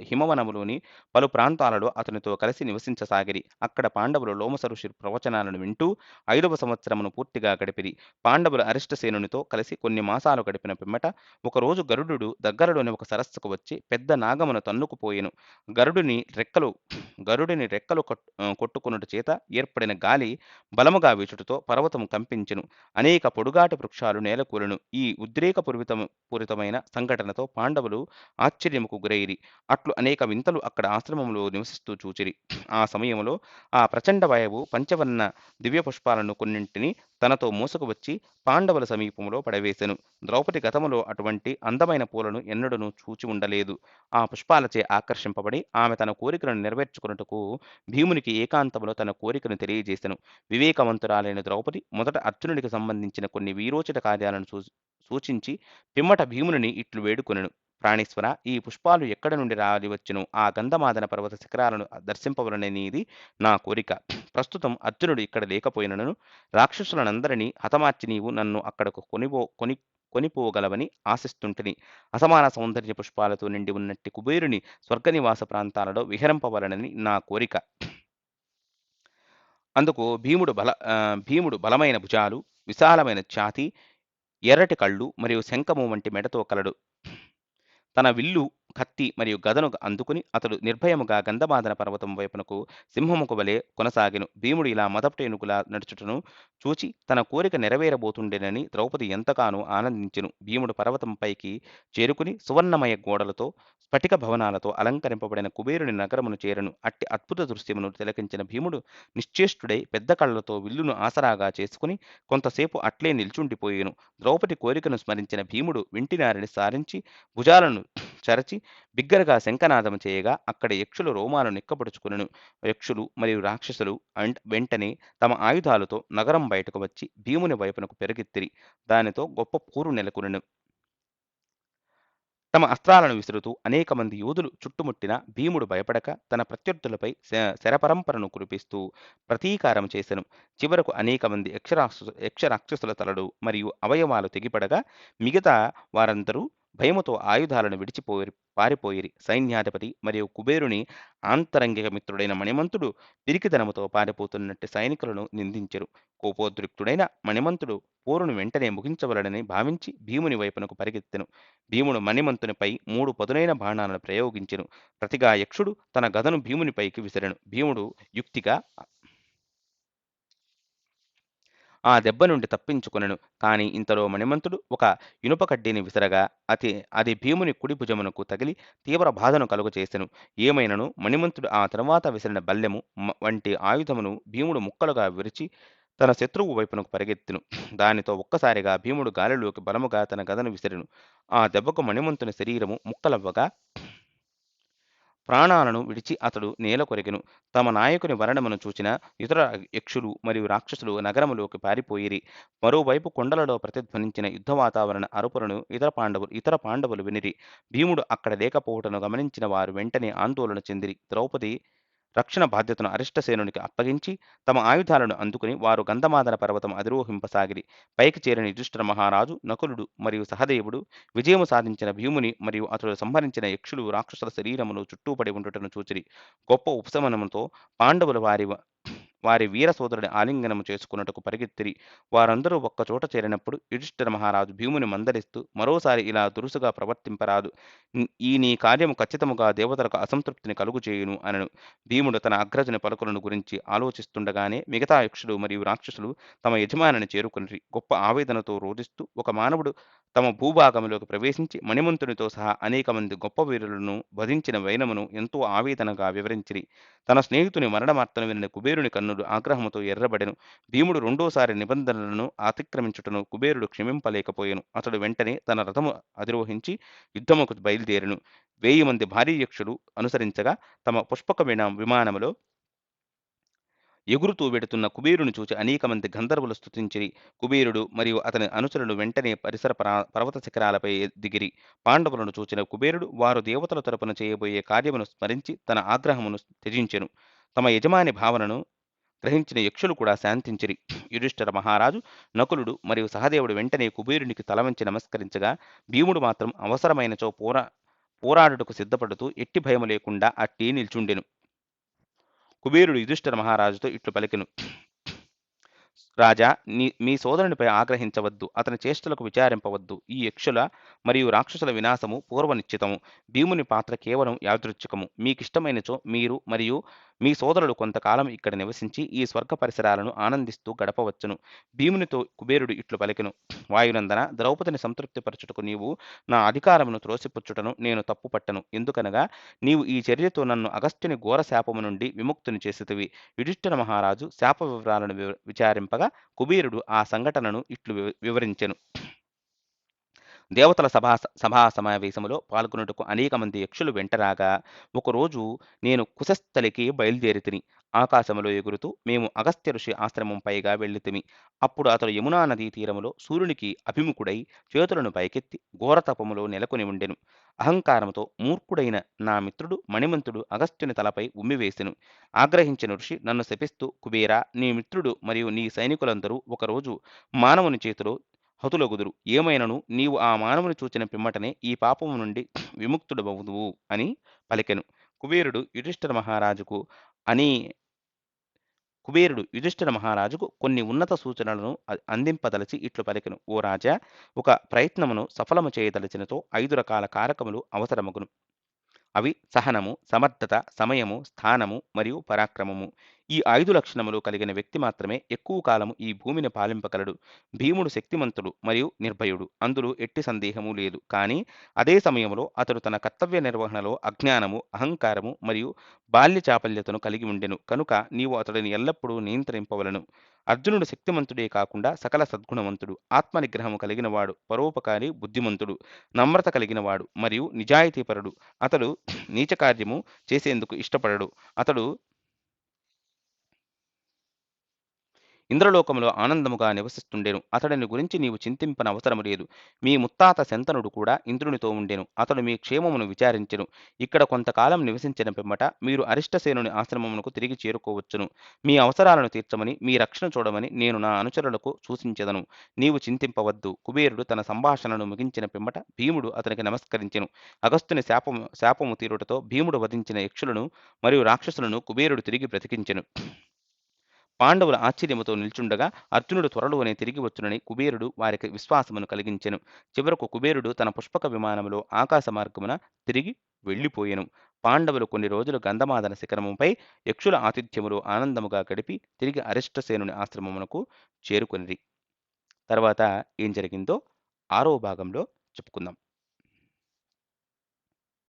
హిమవనములోని పలు ప్రాంతాలలో అతనితో కలిసి నివసించసాగిరి. అక్కడ పాండవులు లోమస ఋషి ప్రవచనాలను వింటూ 5వ సంవత్సరమును పూర్తిగా గడిపిరి. పాండవుల అరిష్టసేనునితో కలిసి కొన్ని మాసాలు గడిపిన పిమ్మట ఒకరోజు గరుడు దగ్గరలోని ఒక సరస్సుకు వచ్చి పెద్ద నాగమును తన్నుకుపోయెను. గరుడిని రెక్కలు కొట్టుకున్నటు చేత ఏర్పడిన గాలి బలముగా వీచుటతో పర్వతము కంపించెను. అనేక పొడుగాటి వృక్షాలు నేలకూలెను. ఈ పూరితమైన సంఘటనతో పాండవులు ఆశ్చర్యముకు గురైరి. అట్లు అనేక వింతలు అక్కడ ఆశ్రమంలో నివసిస్తూ చూచిరి. ఆ సమయంలో ఆ ప్రచండ వాయువు పంచవర్ణ దివ్య పుష్పాలను కొన్నింటిని తనతో మోసుకువచ్చి పాండవుల సమీపంలో పడవేశెను. ద్రౌపది గతములో అటువంటి అందమైన పూలను ఎన్నడూ చూచి ఉండలేదు. ఆ పుష్పాలచే ఆకర్షింపబడి ఆమె తన కోరికలను నెరవేర్చుకున్నట్టుకు భీమునికి ఏకాంతములో తన కోరికను తెలియజేసెను. వివేకవంతురాలైన ద్రౌపది మొదట అర్జునుడికి సంబంధించిన కొన్ని వీరోచిత కార్యాలను సూచించి పిమ్మట భీముని ఇట్లు వేడుకొనెను. ప్రాణేశ్వర, ఈ పుష్పాలు ఎక్కడ నుండి రాలివచ్చును? ఆ గంధమాదన పర్వత శిఖరాలను దర్శింపవలననేది నా కోరిక. ప్రస్తుతం అర్జునుడు ఇక్కడ లేకపోయినను రాక్షసులనందరినీ హతమార్చి నీవు నన్ను అక్కడకు కొనిపోగలవని ఆశిస్తుంటిని. అసమాన సౌందర్య పుష్పాలతో నిండి ఉన్నట్టి కుబేరుని స్వర్గనివాస ప్రాంతాలలో విహరింపవలనని నా కోరిక. అందుకు భీముడు బలమైన భుజాలు, విశాలమైన ఛాతీ, ఎర్రటి కళ్ళు మరియు శంఖము వంటి మెడతో కలడు. తన విల్లు, కత్తి మరియు గదను అందుకుని అతడు నిర్భయముగా గంధమాదన పర్వతం వైపునకు సింహముకు వలె కొనసాగెను. భీముడు ఇలా మదపుటేనుగులా నడుచుటను చూచి తన కోరిక నెరవేరబోతుండేనని ద్రౌపది ఎంతగానో ఆనందించెను. భీముడు పర్వతంపైకి చేరుకుని సువర్ణమయ గోడలతో స్ఫటిక భవనాలతో అలంకరింపబడిన కుబేరుని నగరమును చేరెను. అట్టి అద్భుత దృశ్యమును తిలకించిన భీముడు నిశ్చేష్టుడై పెద్ద కళ్ళతో విల్లును ఆసరాగా చేసుకుని కొంతసేపు అట్లే నిల్చుండిపోయెను. ద్రౌపది కోరికను స్మరించిన భీముడు వింటినారిని సారించి భుజాలను చరచి బిగ్గరగా శంఖనాదము చేయగా అక్కడి యక్షుల రోమాలు నిక్కపొడుచుకొనెను. యక్షులు మరియు రాక్షసులు వెంటనే తమ ఆయుధాలతో నగరం బయటకు వచ్చి భీముని వైపునకు పెరుగెత్తిరి. దానితో గొప్ప పోరు నెలకొనెను. తమ అస్త్రాలను విసురుతూ అనేక మంది యోధులు చుట్టుముట్టిన భీముడు భయపడక తన ప్రత్యర్థులపై శరపరంపరను కురిపిస్తూ ప్రతీకారం చేసెను. చివరకు అనేక మంది యక్షరాక్షసుల తలలు మరియు అవయవాలు తెగిపడగా మిగతా వారందరూ భయముతో ఆయుధాలను పారిపోయిరి. సైన్యాధిపతి మరియు కుబేరుని ఆంతరంగిక మిత్రుడైన మణిమంతుడు పిరికితనముతో పారిపోతున్నట్టు సైనికులను నిందించెరు. కోపోద్రిక్తుడైన మణిమంతుడు పోరును వెంటనే ముగించవలెనని భావించి భీముని వైపునకు పరిగెత్తెను. భీముడు మణిమంతునిపై 3 పదునైన బాణాలను ప్రయోగించెను. ప్రతిగా యక్షుడు తన గదను భీమునిపైకి విసిరెను. భీముడు యుక్తిగా ఆ దెబ్బ నుండి తప్పించుకొనెను. కాని ఇంతలో మణిమంతుడు ఒక ఇనుప కడ్డీని విసరగా అది భీముని కుడి భుజమునకు తగిలి తీవ్ర బాధను కలుగచేసెను. ఏమైనను మణిమంతుడు ఆ తరువాత విసిరిన బల్లెము వంటి ఆయుధమును భీముడు ముక్కలుగా విరిచి తన శత్రువు వైపునకు పరిగెత్తెను. దానితో ఒక్కసారిగా భీముడు గాలిలోకి బలముగా తన గదను విసిరెను. ఆ దెబ్బకు మణిమంతుని శరీరము ముక్కలవ్వగా ప్రాణాలను విడిచి అతడు నేల కొరిగెను. తమ నాయకుని మరణమును చూచిన ఇతర యక్షులు మరియు రాక్షసులు నగరములోకి పారిపోయిరి. మరోవైపు కొండలలో ప్రతిధ్వనించిన యుద్ధ వాతావరణ అరుపులను ఇతర పాండవులు వినిరి. భీముడు అక్కడ లేకపోవటను గమనించిన వారు వెంటనే ఆందోళన చెందిరి. ద్రౌపది రక్షణ బాధ్యతను అరిష్టసేనునికి అప్పగించి తమ ఆయుధాలను అందుకుని వారు గంధమాదన పర్వతం అధిరోహింపసాగిరి. పైకి చేరిన యుధిష్ఠిర మహారాజు, నకులుడు మరియు సహదేవుడు విజయము సాధించిన భీముని మరియు అతడు సంహరించిన యక్షులు రాక్షసుల శరీరమును చుట్టూపడి ఉండుటను చూచిరి. గొప్ప ఉపశమనముతో పాండవులు వారి వీర సోదరుని ఆలింగనము చేసుకున్నట్టుకు పరిగెత్తిరి. వారందరూ ఒక్కచోట చేరినప్పుడు యుధిష్ఠిర మహారాజు భీముని మందలిస్తూ మరోసారి ఇలా దురుసుగా ప్రవర్తింపరాదు. ఈ నీ కార్యము ఖచ్చితముగా దేవతలకు అసంతృప్తిని కలుగుచేయును అనెను. భీముడు తన అగ్రజుని పలుకులను గురించి ఆలోచిస్తుండగానే మిగతా యక్షులు మరియు రాక్షసులు తమ యజమానిని చేరుకొనిరి. గొప్ప ఆవేదనతో రోదిస్తూ ఒక మానవుడు తమ భూభాగంలోకి ప్రవేశించి మణిమంతునితో సహా అనేక మంది గొప్ప వీరులను వధించిన వైనమును ఎంతో ఆవేదనగా వివరించిరి. తన స్నేహితుని మరణవార్తను వినిన కుబేరుని కన్నులు ఆగ్రహముతో ఎర్రబడెను. భీముడు రెండోసారి నిబంధనలను అతిక్రమించుటను కుబేరుడు క్షమింపలేకపోయెను. అతడు వెంటనే తన రథము అధిరోహించి యుద్ధముకు బయలుదేరెను. 1000 మంది భారీ యక్షులు అనుసరించగా తమ పుష్పక విమానములో ఎగురుతూ వెడుతున్న కుబేరుని చూచి అనేక మంది గంధర్వులు స్తుతించిరి. కుబేరుడు మరియు అతని అనుచరులు వెంటనే పరిసర పర్వత శిఖరాలపై దిగిరి. పాండవులను చూచిన కుబేరుడు వారు దేవతల తరపున చేయబోయే కార్యమును స్మరించి తన ఆగ్రహమును త్యజించెను. తమ యజమాని భావనను గ్రహించిన యక్షులు కూడా శాంతించిరి. యుధిష్ఠిర మహారాజు, నకులుడు మరియు సహదేవుడు వెంటనే కుబేరునికి తలవంచి నమస్కరించగా భీముడు మాత్రం అవసరమైనచో పోరాడుటకు సిద్ధపడుతూ ఎట్టి భయము లేకుండా అట్టే నిల్చుండెను. కుబేరుడు యుధిష్ఠిర మహారాజుతో ఇట్లు పలికెను. రాజా, మీ సోదరునిపై ఆగ్రహించవద్దు. అతని చేష్టలకు విచారింపవద్దు. ఈ యక్షుల మరియు రాక్షసుల వినాశము పూర్వనిశ్చితము. భీముని పాత్ర కేవలం యాదృచ్ఛికము. మీకిష్టమైనచో మీరు మరియు మీ సోదరుడు కొంతకాలం ఇక్కడ నివసించి ఈ స్వర్గ పరిసరాలను ఆనందిస్తూ గడపవచ్చును. భీమునితో కుబేరుడు ఇట్లు పలికెను. వాయునందన, ద్రౌపదిని సంతృప్తిపరచుటకు నీవు నా అధికారమును త్రోసిపుచ్చుటను నేను తప్పుపట్టను. ఎందుకనగా నీవు ఈ చర్యతో నన్ను అగస్త్యుని ఘోర శాపము నుండి విముక్తుని చేసితివి. యుధిష్ఠిర మహారాజు శాప వివరాలను విచారింపగా కుబేరుడు ఆ సంఘటనను ఇట్లు వివరించెను. దేవతల సభా సమావేశములో పాల్గొనుటకు అనేక మంది యక్షులు వెంటరాగా ఒకరోజు నేను కుశస్థలికి బయలుదేరితిని. ఆకాశములో ఎగురుతూ మేము అగస్త్య ఋషి ఆశ్రమం పైగా వెళ్ళితిమి. అప్పుడు అతడు యమునా నదీ తీరములో సూర్యునికి అభిముఖుడై చేతులను పైకెత్తి ఘోరతపములో నెలకొని ఉండెను. అహంకారముతో మూర్ఖుడైన నా మిత్రుడు మణిమంతుడు అగస్త్యుని తలపై ఉమ్మివేసెను. ఆగ్రహించిన ఋషి నన్ను శపిస్తూ, కుబేరా, నీ మిత్రుడు మరియు నీ సైనికులందరూ ఒకరోజు మానవుని చేతిలో హతులగుదురు. ఏమైనను నీవు ఆ మానవుని చూచిన పిమ్మటనే ఈ పాపము నుండి విముక్తుడవదువు అని పలికెను. కుబేరుడు యుధిష్ఠిర మహారాజుకు కొన్ని ఉన్నత సూచనలను అందింపదలచి ఇట్లు పలికెను. ఓ రాజా, ఒక ప్రయత్నమును సఫలము చేయదలచినతో 5 రకాల కారకములు అవసరమగును. అవి సహనము, సమర్థత, సమయము, స్థానము మరియు పరాక్రమము. ఈ 5 లక్షణములు కలిగిన వ్యక్తి మాత్రమే ఎక్కువ కాలము ఈ భూమిని పాలింపగలడు. భీముడు శక్తిమంతుడు మరియు నిర్భయుడు, అందులో ఎట్టి సందేహము లేదు. కానీ అదే సమయంలో అతడు తన కర్తవ్య నిర్వహణలో అజ్ఞానము, అహంకారము మరియు బాల్య చాపల్యతను కలిగి ఉండెను. కనుక నీవు అతడిని ఎల్లప్పుడూ నియంత్రింపవలను. అర్జునుడు శక్తిమంతుడే కాకుండా సకల సద్గుణవంతుడు, ఆత్మనిగ్రహము కలిగినవాడు, పరోపకారి, బుద్ధిమంతుడు, నమ్రత కలిగినవాడు మరియు నిజాయితీపరుడు. అతడు నీచ కార్యము చేసేందుకు ఇష్టపడడు. అతడు ఇంద్రలోకములో ఆనందముగా నివసిస్తుండెను. అతడిని గురించి నీవు చింతింపనవసరము లేదు. మీ ముత్తాత శంతనుడు కూడా ఇంద్రునితో ఉండెను. అతడు మీ క్షేమమును విచారించెను. ఇక్కడ కొంతకాలం నివసించిన పిమ్మట మీరు అరిష్టసేనుని ఆశ్రమమునకు తిరిగి చేరుకోవచ్చును. మీ అవసరాలను తీర్చమని, మీ రక్షణ చూడమని నేను నా అనుచరులకు సూచించెదను. నీవు చింతింపవద్దు. కుబేరుడు తన సంభాషణను ముగించిన పిమ్మట భీముడు అతనికి నమస్కరించెను. అగస్త్యుని శాపము తీరుటతో భీముడు వధించిన యక్షులను మరియు రాక్షసులను కుబేరుడు తిరిగి బ్రతికించెను. పాండవులు ఆశ్చర్యముతో నిల్చుండగా అర్జునుడు త్వరలోనే తిరిగి వచ్చునని కుబేరుడు వారికి విశ్వాసమును కలిగించెను. చివరకు కుబేరుడు తన పుష్పక విమానములో ఆకాశ మార్గమున తిరిగి వెళ్ళిపోయెను. పాండవులు కొన్ని రోజులు గంధమాదన శిఖరముపై యక్షుల ఆతిథ్యములో ఆనందముగా గడిపి తిరిగి అరిష్టసేనుని ఆశ్రమమునకు చేరుకొనిరి. తర్వాత ఏం జరిగిందో 6వ భాగంలో చెప్పుకుందాం.